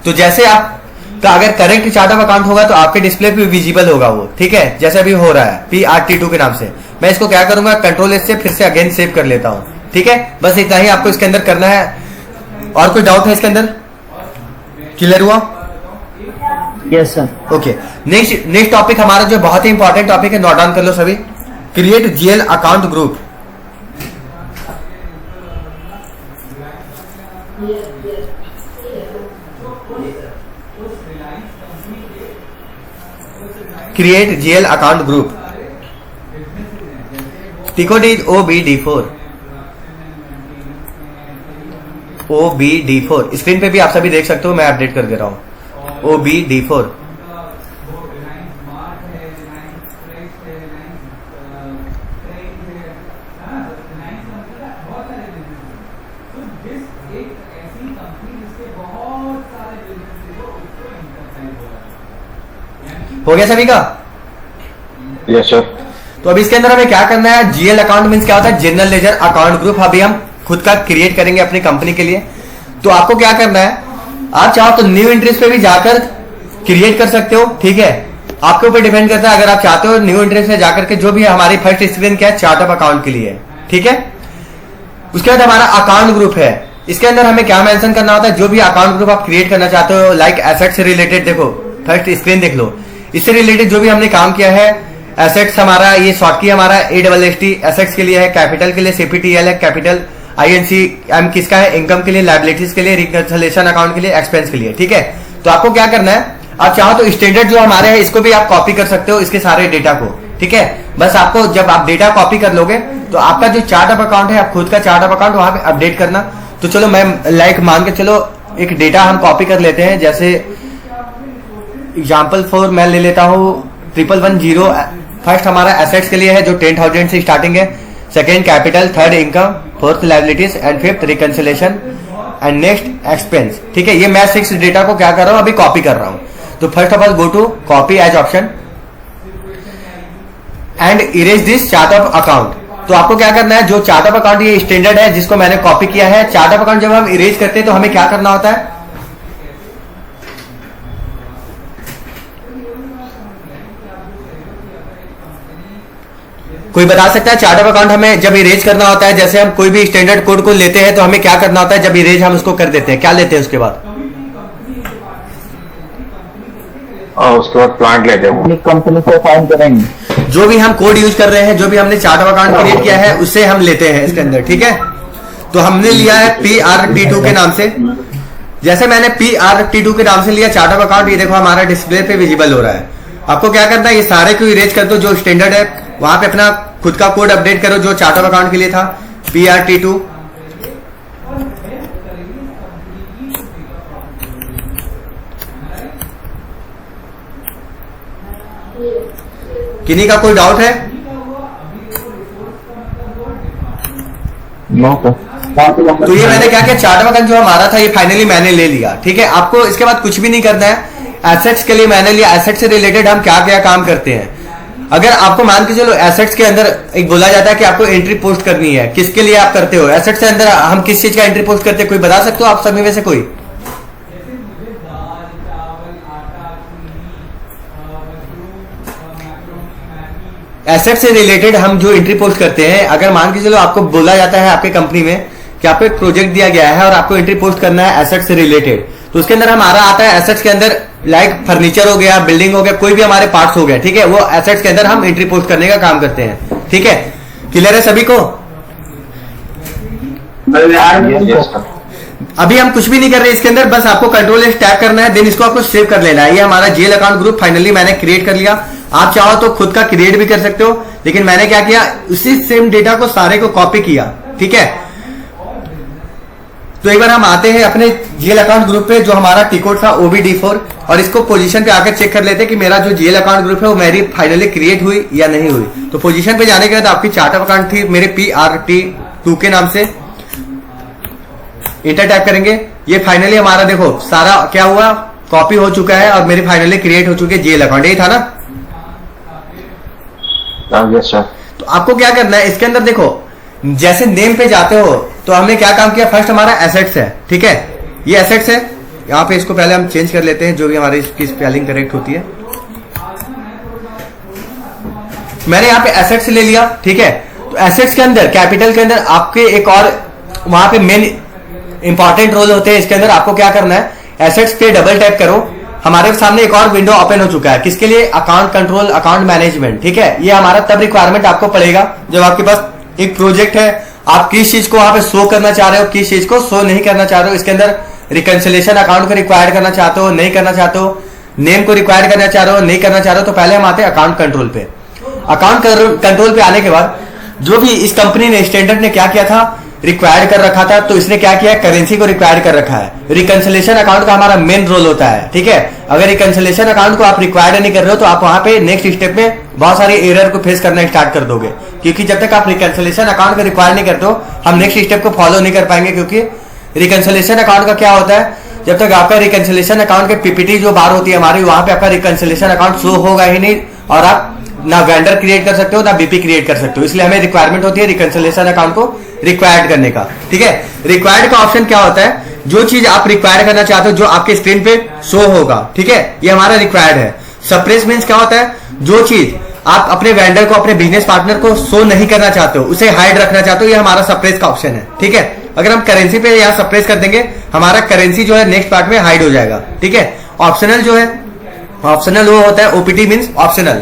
तो जैसे आप तो अगर करेक्ट चार्ट ऑफ अकाउंट होगा तो आपके डिस्प्ले पे विजिबल होगा वो। ठीक है, जैसे अभी हो रहा है PRT2 के नाम से। मैं इसको क्या करूंगा, कंट्रोल एस से फिर से अगेन सेव कर लेता हूँ। ठीक है, बस इतना ही आपको इसके अंदर करना है। और कोई डाउट है इसके अंदर, क्लियर हुआ। Yes sir. Okay, next topic हमारा जो बहुत ही इंपॉर्टेंट टॉपिक है, नोट डाउन कर लो सभी। Create GL account group. Create GL account group. T code is OBD4। OBD4 screen पे भी आप सभी देख सकते हो, मैं अपडेट कर दे रहा हूं। OBD4 हो गया सभी का। Yes sir. तो अभी इसके अंदर हमें क्या करना है, GL अकाउंट मींस क्या होता है, जनरल लेजर अकाउंट ग्रुप। अभी हम खुद का क्रिएट करेंगे अपनी कंपनी के लिए। तो आपको क्या करना है, आप चाहो तो न्यू एंट्रीज पे भी जाकर क्रिएट कर सकते हो। ठीक है, आपके ऊपर डिपेंड करता है। अगर आप चाहते हो न्यू एंट्रीज पे जाकर के जो भी हमारी फर्स्ट स्क्रीन क्या है चार्ट ऑफ अकाउंट के लिए, ठीक है, उसके बाद हमारा अकाउंट ग्रुप है। इसके अंदर हमें क्या मेंशन करना होता है, जो भी अकाउंट ग्रुप आप क्रिएट करना चाहते हो, लाइक एसेट से रिलेटेड, देखो फर्स्ट स्क्रीन देख लो, इससे रिलेटेड जो भी हमने काम किया है, एसेट्स हमारा ये शॉर्ट की हमारा ASST एसेट्स के लिए है, कैपिटल के लिए CPTL है, कैपिटल INCM किसका है, इनकम के लिए, लाइबिलिटीज के लिए, रिकंसिलिएशन अकाउंट के लिए, एक्सपेंस के लिए, ठीक है। तो आपको क्या करना है, आप चाहो तो स्टैंडर्ड जो हमारे हैं इसको भी आप कॉपी कर सकते हो, इसके सारे डेटा को, ठीक है। बस आपको जब आप डेटा कॉपी कर लोगे तो आपका जो चार्ट ऑफ अकाउंट है, आप खुद का चार्ट ऑफ अकाउंट वहां पे अपडेट करना। तो चलो मैं लाइक मान के चलो एक डेटा हम कॉपी कर लेते हैं, जैसे एग्जाम्पल फॉर मैं ले लेता हूँ 1110। फर्स्ट हमारा एसेट्स के लिए है जो 10,000 से स्टार्टिंग है, second capital, third income, fourth liabilities and fifth reconciliation and next expense, ठीक है। ये मैं 6 डेटा को क्या कर रहा हूँ, अभी कॉपी कर रहा हूँ। तो first of all go to copy as option and erase this chart of account. तो आपको क्या करना है, जो चार्ट ऑफ अकाउंट ये स्टैंडर्ड है जिसको मैंने कॉपी किया है, चार्ट ऑफ अकाउंट जब हम इरेज करते हैं तो हमें क्या करना होता है, कोई बता सकता है चार्ट ऑफ अकाउंट हमें जब इरेज करना होता है, जैसे हम कोई भी स्टैंडर्ड कोड को लेते हैं तो हमें क्या करना होता है, जब इरेज हम उसको कर देते हैं क्या लेते हैं उसके बाद, उसके बाद प्लांट लेते हैं, अपनी कंपनी को फाइंड करेंगे। जो भी हम कोड यूज कर रहे हैं, जो भी हमने चार्ट ऑफ अकाउंट क्रिएट किया है उससे हम लेते हैं इसके अंदर, ठीक है। तो हमने लिया है PRT2 के नाम से, जैसे मैंने PRT2 के नाम से लिया चार्ट ऑफ अकाउंट, ये देखो हमारा डिस्प्ले पे विजिबल हो रहा है। आपको क्या करना है, ये सारे को इरेज कर दो, जो स्टैंडर्ड है वहां पे अपना खुद का कोड अपडेट करो, जो चार्ट ऑफ अकाउंट के लिए था PRT2। किन्हीं का कोई डाउट है? तो ये मैंने क्या किया, चार्ट ऑफ अकाउंट जो हमारा था ये फाइनली मैंने ले लिया, ठीक है। आपको इसके बाद कुछ भी नहीं करना है। एसेट्स के लिए मैंने लिया, एसेट्स से रिलेटेड हम क्या क्या काम करते हैं। अगर आपको मान के चलो एसेट्स के अंदर एक बोला जाता है कि आपको एंट्री पोस्ट करनी है, किसके लिए आप करते हो, एसेट्स के अंदर हम किस चीज का एंट्री पोस्ट करते हैं, कोई बता सकते हो आप सभी में से कोई? एसेट से रिलेटेड हम जो एंट्री पोस्ट करते हैं, अगर मान के चलो आपको बोला जाता है आपके कंपनी में कि आपको एक प्रोजेक्ट दिया गया है और आपको एंट्री पोस्ट करना है एसेट से रिलेटेड, तो उसके अंदर हमारा आता है एसेट्स के अंदर लाइक फर्नीचर हो गया, बिल्डिंग हो गया, कोई भी हमारे पार्ट्स हो गया, ठीक है, वो एसेट्स के अंदर हम एंट्री पोस्ट करने का काम करते हैं, ठीक है। क्लियर है सभी को? अभी हम कुछ भी नहीं कर रहे इसके अंदर, बस आपको कंट्रोल एस टैप करना है, देन इसको आपको सेव कर लेना है। ये हमारा जेल अकाउंट ग्रुप फाइनली मैंने क्रिएट कर लिया। आप चाहो तो खुद का क्रिएट भी कर सकते हो, लेकिन मैंने क्या किया, उसी सेम डेटा को सारे को कॉपी किया, ठीक है। तो एक बार हम आते हैं अपने जेल अकाउंट ग्रुप पे, जो हमारा टिकोड था OBD4, और इसको पोजीशन पे आकर चेक कर लेते हैं कि मेरा जो जेल अकाउंट ग्रुप है वो मेरी फाइनली क्रिएट हुई या नहीं हुई। तो पोजीशन पे जाने के बाद आपकी चार्ट ऑफ अकाउंट थी मेरे PRT2 के नाम से, इंटर टाइप करेंगे, ये फाइनली हमारा देखो सारा क्या हुआ, कॉपी हो चुका है और मेरी फाइनली क्रिएट हो चुकी है जेल अकाउंट, यही था ना। तो आपको क्या करना है, इसके अंदर देखो जैसे नेम पे जाते हो तो हमने क्या काम किया, फर्स्ट हमारा एसेट्स है, ठीक है, ये एसेट्स है। यहाँ पे इसको पहले हम चेंज कर लेते हैं, जो भी हमारी इसकी स्पेलिंग करेक्ट होती है। मैंने यहाँ पे एसेट्स ले लिया, ठीक है। तो एसेट्स के अंदर कैपिटल के अंदर आपके एक और वहां पे मेन इंपॉर्टेंट रोल होते हैं। इसके अंदर आपको क्या करना है, एसेट्स पे डबल टैप करो, हमारे सामने एक और विंडो ओपन हो चुका है, किसके लिए, अकाउंट कंट्रोल, अकाउंट मैनेजमेंट, ठीक है। ये हमारा तब रिक्वायरमेंट आपको पड़ेगा जब आपके पास एक प्रोजेक्ट है, आप किस चीज को वहां पे शो करना चाह रहे हो, किस चीज को शो नहीं करना चाह रहे हो। इसके अंदर रिकंसिलिएशन अकाउंट को रिक्वायर करना चाहते हो, नहीं करना चाहते हो, नेम को रिक्वायर करना चाह रहे हो, नहीं करना चाह रहे हो। तो पहले हम आते हैं अकाउंट कंट्रोल पे। अकाउंट कंट्रोल पे आने के बाद जो भी इस कंपनी ने, स्टैंडर्ड ने क्या किया था, रिक्वायर्ड कर रखा था, तो इसने क्या किया, करेंसी को रिक्वायर्ड कर रखा है। रिकंसिलिएशन अकाउंट का हमारा मेन रोल होता है, ठीक है। अगर रिकंसिलिएशन अकाउंट को आप रिक्वायर्ड नहीं कर रहे हो तो आप वहां पे नेक्स्ट स्टेप में बहुत सारे एरर को फेस करना स्टार्ट कर दोगे, क्योंकि जब तक आप रिकंसिलिएशन अकाउंट को रिक्वायर नहीं करते हो हम नेक्स्ट स्टेप को फॉलो नहीं कर पाएंगे। क्योंकि रिकंसिलिएशन अकाउंट का क्या होता है, जब तक आपका रिकंसिलिएशन अकाउंट के PPT जो बार होती है हमारी, वहां पे आपका रिकंसिलिएशन अकाउंट शो होगा ही नहीं, और आप ना वेंडर क्रिएट कर सकते हो ना BP क्रिएट कर सकते हो। इसलिए हमें रिक्वायरमेंट होती है रिकंसिलिएशन अकाउंट को रिक्वायर्ड करने का, ठीक है। रिक्वायर्ड का ऑप्शन क्या होता है, जो चीज आप रिक्वायर करना चाहते हो जो आपके स्क्रीन पे शो होगा, ठीक है, ये हमारा रिक्वायर्ड है। सप्रेस मीन्स क्या होता है, जो चीज आप अपने वेंडर को, अपने बिजनेस पार्टनर को शो नहीं करना चाहते हो, उसे हाइड रखना चाहते हो, ये हमारा सप्रेस का ऑप्शन है। ठीक है, अगर हम करेंसी पे यहाँ सप्रेस कर देंगे, हमारा करेंसी जो है नेक्स्ट पार्ट में हाइड हो जाएगा। ठीक है, ऑप्शनल जो है, ऑप्शनल वो होता है ओपीटी मींस ऑप्शनल।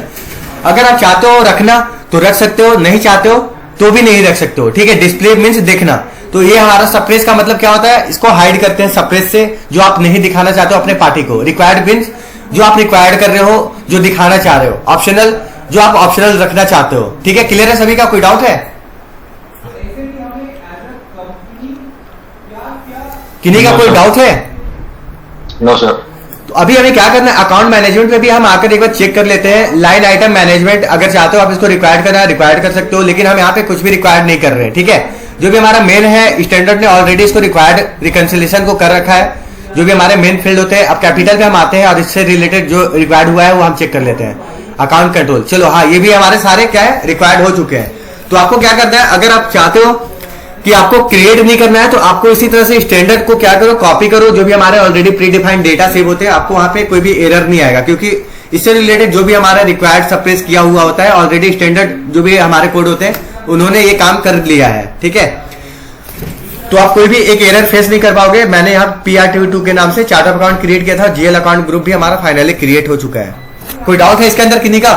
अगर आप चाहते हो रखना तो रख सकते हो, नहीं चाहते हो तो भी नहीं रख सकते हो। ठीक है, डिस्प्ले मींस देखना। तो ये हमारा सप्रेस का मतलब क्या होता है, इसको हाइड करते हैं सप्रेस से, जो आप नहीं दिखाना चाहते हो अपने पार्टी को। रिक्वायर्ड मींस जो आप रिक्वायर्ड कर रहे हो, जो दिखाना चाह रहे हो। ऑप्शनल जो आप ऑप्शनल रखना चाहते हो। ठीक है, क्लियर है सभी का? कोई डाउट है? किन्हीं का कोई डाउट है? No sir. तो अभी हमें क्या करना है, अकाउंट मैनेजमेंट पे भी हम आकर एक बार चेक कर लेते हैं। लाइन आइटम मैनेजमेंट, अगर चाहते हो आप इसको रिक्वायर्ड करना है, रिक्वायर्ड कर सकते हो, लेकिन हम यहाँ पे कुछ भी रिक्वायर्ड नहीं कर रहे हैं। ठीक है, जो भी हमारा मेन है, स्टैंडर्ड ने ऑलरेडी इसको रिक्वायर्ड रिकंसिलेशन को कर रखा है। जो भी हमारे मेन फील्ड होते हैं, अब कैपिटल पे हम आते हैं और इससे रिलेटेड जो रिक्वायर्ड हुआ है वो हम चेक कर लेते हैं। अकाउंट कंट्रोल, चलो हाँ, ये भी हमारे सारे क्या है, रिक्वायर्ड हो चुके हैं। तो आपको क्या करना है, अगर आप चाहते हो कि आपको क्रिएट नहीं करना है, तो आपको इसी तरह से स्टैंडर्ड को क्या करो, कॉपी करो। जो भी हमारे already pre defined data save होते हैं, आपको वहां पे कोई भी एरर नहीं आएगा, क्योंकि इससे रिलेटेड जो भी हमारा रिक्वायर्ड सप्रेस किया हुआ होता है, ऑलरेडी स्टैंडर्ड जो भी हमारे कोड होते हैं, उन्होंने ये काम कर लिया है। ठीक है, तो आप कोई भी एक एरर फेस नहीं कर पाओगे। मैंने यहाँ PRTV2 के नाम से चार्ट ऑफ अकाउंट क्रिएट किया था, GL अकाउंट ग्रुप भी हमारा फाइनली क्रिएट हो चुका है। कोई डाउट है इसके अंदर किन्हीं का?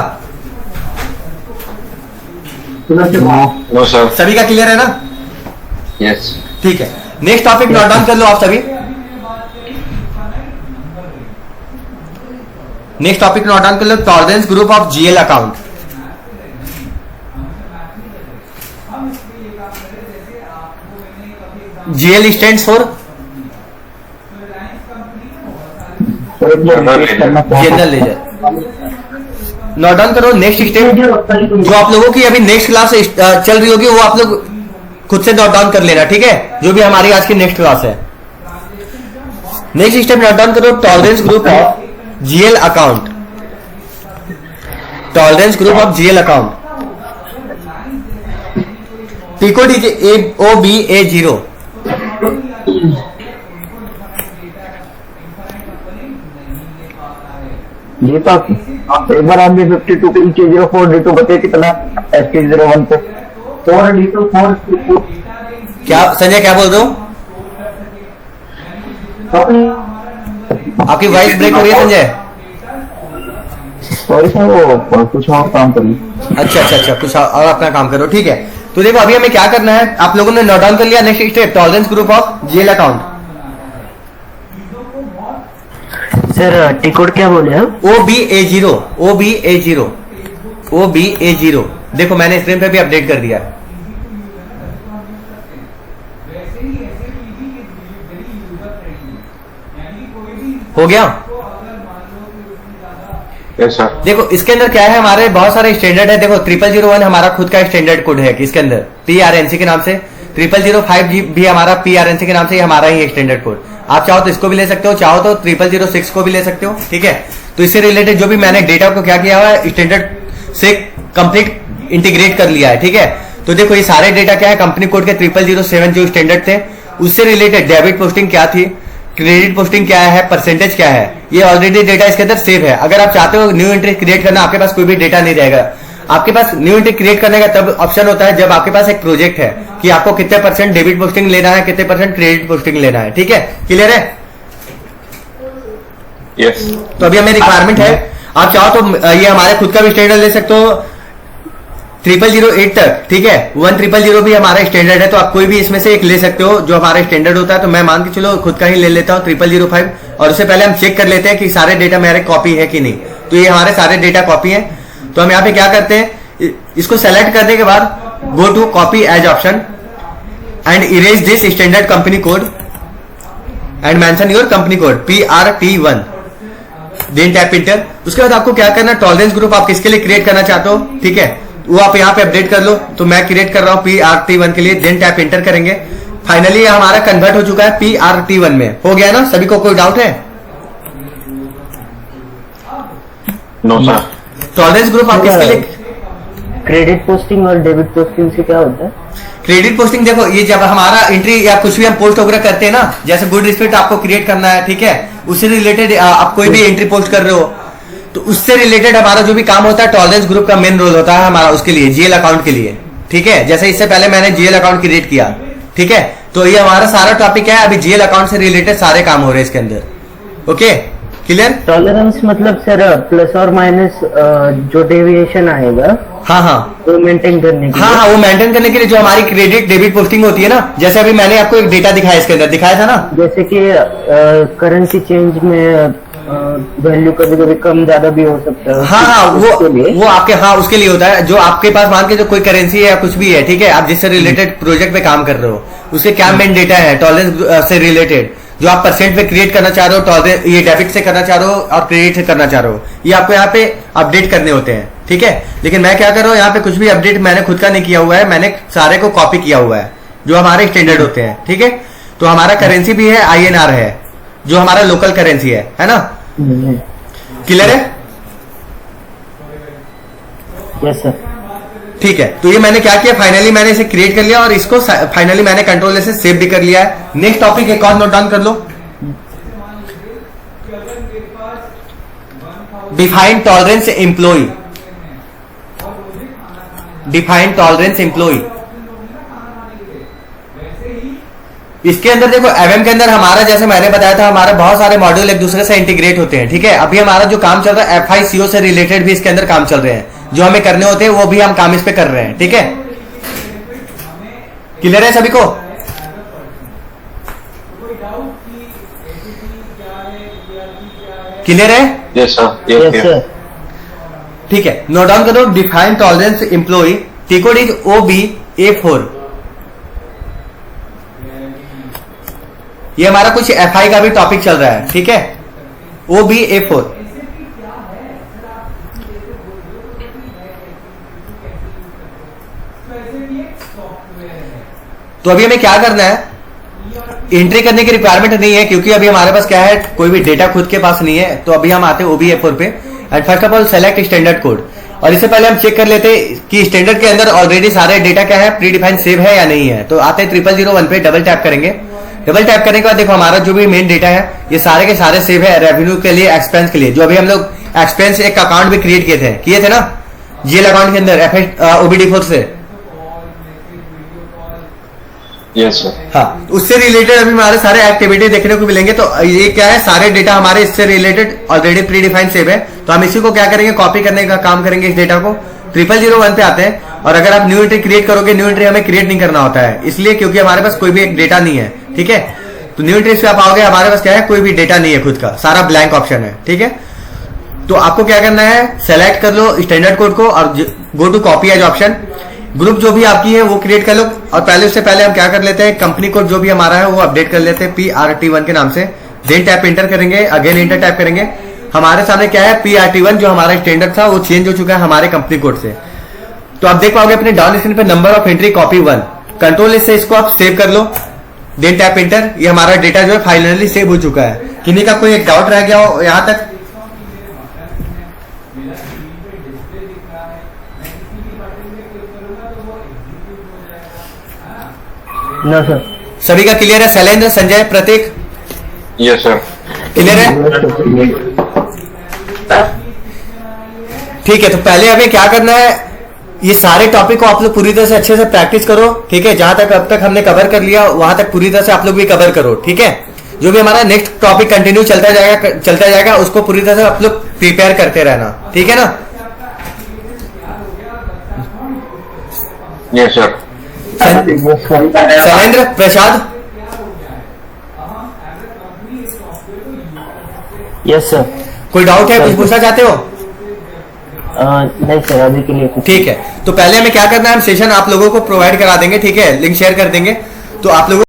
No sir. सभी का क्लियर है ना? यस। ठीक है, नेक्स्ट टॉपिक नोट डाउन कर लो आप सभी। नेक्स्ट टॉपिक नोट डाउन कर लो, tolerance group of GL account. GL stands for general ledger. Note down करो। नेक्स्ट स्टेप जो आप लोगों की अभी नेक्स्ट क्लास चल रही होगी, वो आप लोग खुद से नोट डाउन कर लेना। ठीक है, जो भी हमारी आज की नेक्स्ट क्लास है। नेक्स्ट स्टेप नोट डाउन करो, tolerance group of GL account. Tolerance group of GL account, P code is OBA0। ये तो एक बार आप भी 52 के EK04 D2 बताइए कितना SK01 पे 4 D2 4 क्या संजय, क्या बोल रहे हो? आपकी वॉइस ब्रेक हो रही है संजय। सॉरी सर, वो कुछ और काम करिए। अच्छा, कुछ और अपना काम करो। ठीक है, तो देखो अभी हमें क्या करना है, आप लोगों ने नोट डाउन कर लिया। Next step, tolerance group of GL account. Sir T code क्या बोले आप? OBA0। देखो मैंने स्क्रीन पे भी अपडेट कर दिया। हो गया? Yes sir. देखो इसके अंदर क्या है, हमारे बहुत सारे स्टैंडर्ड है। देखो 0001 हमारा खुद का स्टैंडर्ड कोड है किसके अंदर, PRNC के नाम से। 0005 भी हमारा PRNC के नाम से, हमारा ही स्टैंडर्ड कोड। आप चाहो तो इसको भी ले सकते हो, चाहो तो 0006 को भी ले सकते हो। ठीक है, तो इससे रिलेटेड जो भी मैंने डेटा को क्या किया हुआ है, स्टैंडर्ड से कंप्लीट इंटीग्रेट कर लिया है। ठीक है, तो देखो ये सारे डेटा क्या है, कंपनी कोड के 0007 जो स्टैंडर्ड थे उससे रिलेटेड डेबिट पोस्टिंग क्या थी, क्रेडिट पोस्टिंग क्या है, परसेंटेज क्या है, ये ऑलरेडी डेटा इसके अंदर सेव है। अगर आप चाहते हो न्यू एंट्री क्रिएट करना, आपके पास कोई भी डेटा नहीं रहेगा। आपके पास न्यू एंट्री क्रिएट करने का तब ऑप्शन होता है जब आपके पास एक प्रोजेक्ट है कि आपको कितने % डेबिट पोस्टिंग लेना है, कितने % क्रेडिट पोस्टिंग लेना है। ठीक है, क्लियर है? यस। तो अभी हमें रिक्वायरमेंट है, आप चाहो तो ये हमारे खुद का भी स्टैंडर्ड ले सकते हो 0008 तक। ठीक है, 1000 भी हमारा स्टैंडर्ड है, तो आप कोई भी इसमें से एक ले सकते हो जो हमारा स्टैंडर्ड होता है। तो मैं मान के चलो खुद का ही ले लेता हूँ 0005, और उससे पहले हम चेक कर लेते हैं कि सारे डेटा मेरे कॉपी है कि नहीं। तो ये हमारे सारे डेटा कॉपी है। तो हम यहाँ पे क्या करते हैं, इसको सेलेक्ट करने के बाद go to copy as option and erase this standard company code and mention your company code PRT1, then tap enter. उसके बाद आपको क्या करना, टॉलरेंस ग्रुप आप किसके लिए क्रिएट करना चाहते हो, ठीक है, वो आप यहाँ पे अपडेट कर लो। तो मैं क्रिएट कर रहा हूँ PRT1 के लिए, देन टैप इंटर करेंगे। फाइनली हमारा कन्वर्ट हो चुका है PRT1 में। हो गया ना? सभी को कोई डाउट है? No sir. टॉलरेंस ग्रुप आप किसके लिए? क्रेडिट पोस्टिंग और डेबिट पोस्टिंग से क्या होता है? क्रेडिट पोस्टिंग देखो, ये जब हमारा एंट्री या कुछ भी हम पोस्ट वगैरह करते हैं ना, जैसे गुड रिस्पेक्ट आपको क्रिएट करना है, ठीक है, उससे रिलेटेड आप कोई भी एंट्री पोस्ट कर रहे हो, तो उससे रिलेटेड हमारा जो भी काम होता है, टॉलरेंस ग्रुप का मेन रोल होता है हमारा उसके लिए, जीएल अकाउंट के लिए, ठीक है। जैसे इससे पहले मैंने जीएल अकाउंट क्रिएट किया, ठीक है। तो ये हमारा सारा टॉपिक है, अभी जीएल अकाउंट से रिलेटेड सारे काम हो रहे हैं इसके अंदर। Okay, clear? टॉलरेंस मतलब सर प्लस और माइनस जो डेविएशन आएगा, हाँ हाँ वो मेंटेन करने के हाँ लिए। हाँ, वो मेंटेन करने के लिए जो हमारी क्रेडिट डेबिट पोस्टिंग होती है ना, जैसे अभी मैंने आपको एक डेटा दिखाया, इसके अंदर दिखाया था ना, जैसे कि करेंसी चेंज में वैल्यू कभी कभी कम ज्यादा भी हो सकता है। हाँ हाँ, उसके लिए। वो आपके, हाँ उसके लिए होता है, जो आपके पास मान के जो कोई करेंसी है या कुछ भी है, ठीक है, आप जिससे रिलेटेड प्रोजेक्ट पे काम कर रहे हो, उसके क्या मेन डेटा है टॉलरेंस से रिलेटेड, जो आप परसेंट पे क्रिएट करना चाह रहे हो, टॉलरेंस ये डेबिट से करना चाह रहे हो और क्रेडिट से करना चाह रहे हो, ये आपको यहाँ पे अपडेट करने होते हैं, ठीक है। लेकिन मैं क्या कर रहा हूँ, यहाँ पे कुछ भी अपडेट मैंने खुद का नहीं किया हुआ है, मैंने सारे को कॉपी किया हुआ है जो हमारे स्टैंडर्ड होते हैं, ठीक है। तो हमारा करेंसी भी है INR है, जो हमारा लोकल करेंसी है ना। क्लियर है? Yes sir. ठीक है, तो ये मैंने क्या किया, फाइनली मैंने इसे क्रिएट कर लिया और इसको फाइनली मैंने कंट्रोल से सेव भी कर लिया है। नेक्स्ट टॉपिक एक और नोट डाउन कर लो, define tolerance employ. Define tolerance employ, इसके अंदर देखो एवएम के अंदर हमारा, जैसे मैंने बताया था, हमारा बहुत सारे मॉड्यूल एक दूसरे से इंटीग्रेट होते हैं, ठीक है। अभी हमारा जो काम चल रहा है FICO से रिलेटेड भी इसके अंदर काम चल रहे हैं, जो हमें करने होते हैं वो भी हम काम इस पे कर रहे हैं, ठीक है। क्लियर है सभी को? क्लियर है? Yes sir, yes yes sir. ठीक है, नोट डाउन करो, define tolerance employ, T code is OBA4। ये हमारा कुछ FI का भी टॉपिक चल रहा है, ठीक है, OBA4। तो अभी हमें क्या करना है, एंट्री करने की रिक्वायरमेंट नहीं है, क्योंकि अभी हमारे पास क्या है, कोई भी डेटा खुद के पास नहीं है। तो अभी हम आते हैं OBA4 पे, and first of all select standard code. और इससे पहले हम चेक कर लेते हैं कि स्टैंडर्ड के अंदर ऑलरेडी सारे डेटा क्या है, प्री डिफाइंड सेव है या नहीं है। तो आते हैं 0001 पे, डबल टैप करेंगे। डबल टैप करने के बाद देखो हमारा जो भी मेन डेटा है, ये सारे के सारे सेव है, रेवेन्यू के लिए, एक्सपेंस के लिए। जो अभी हम लोग एक्सपेंस एक अकाउंट भी क्रिएट किए थे ना जीएल अकाउंट के अंदर, OBD4 से। Yes sir. हाँ, उससे रिलेटेड अभी हमारे सारे एक्टिविटी देखने को मिलेंगे। तो ये क्या है, सारे डेटा हमारे इससे related already pre defined save है। तो हम इसी को क्या करेंगे, कॉपी करने का काम करेंगे इस डेटा को। 0001 पे आते हैं, और अगर आप न्यू एंट्री क्रिएट करोगे, न्यू एंट्री हमें क्रिएट नहीं करना होता है, इसलिए क्योंकि हमारे पास कोई भी एक डेटा नहीं है, ठीक है। तो न्यू एंट्री पे आप आओगे, हमारे पास क्या है, कोई भी डेटा नहीं है खुद का, सारा ब्लैंक ऑप्शन है, ठीक है। तो आपको क्या करना है, सेलेक्ट कर लो स्टैंडर्ड कोड को और go to copy as option. Group जो भी आपकी है वो क्रिएट कर लो, और पहले उससे पहले हम क्या कर लेते हैं, कंपनी कोड जो भी हमारा है वो अपडेट कर लेते हैं PRT1 के नाम से। देन टैप इंटर करेंगे, अगेन इंटर टैप करेंगे। हमारे सामने क्या है, PRT1 जो हमारा स्टैंडर्ड था वो चेंज हो चुका है हमारे कंपनी कोड से। तो आप देख पाओगे अपने डाउन स्क्रीन पे number of entry copy 1, control से इसको आप सेव कर लो। देन टैप इंटर, ये हमारा डेटा जो है फाइनली सेव हो चुका है। किन्हीं का कोई एक डाउट रह गया हो यहां तक? No sir. सभी का क्लियर है? Shailendra, Sanjay, Prateek, yes sir. Clear है? ठीक है, तो पहले हमें क्या करना है, ये सारे टॉपिक को आप लोग पूरी तरह से अच्छे से प्रैक्टिस करो, ठीक है। जहां तक अब तक हमने कवर कर लिया वहां तक पूरी तरह से आप लोग भी कवर करो, ठीक है। जो भी हमारा नेक्स्ट टॉपिक कंटिन्यू चलता जाएगा उसको पूरी तरह से आप लोग प्रिपेयर करते रहना, ठीक है ना। Yes sir. Shailendra, Prasad, yes sir. कोई डाउट है, कुछ पूछना चाहते हो? नहीं सर, अभी के लिए कुछ। ठीक है, तो पहले हमें क्या करना है, हम सेशन आप लोगों को प्रोवाइड करा देंगे, ठीक है, लिंक शेयर कर देंगे। तो आप लोगों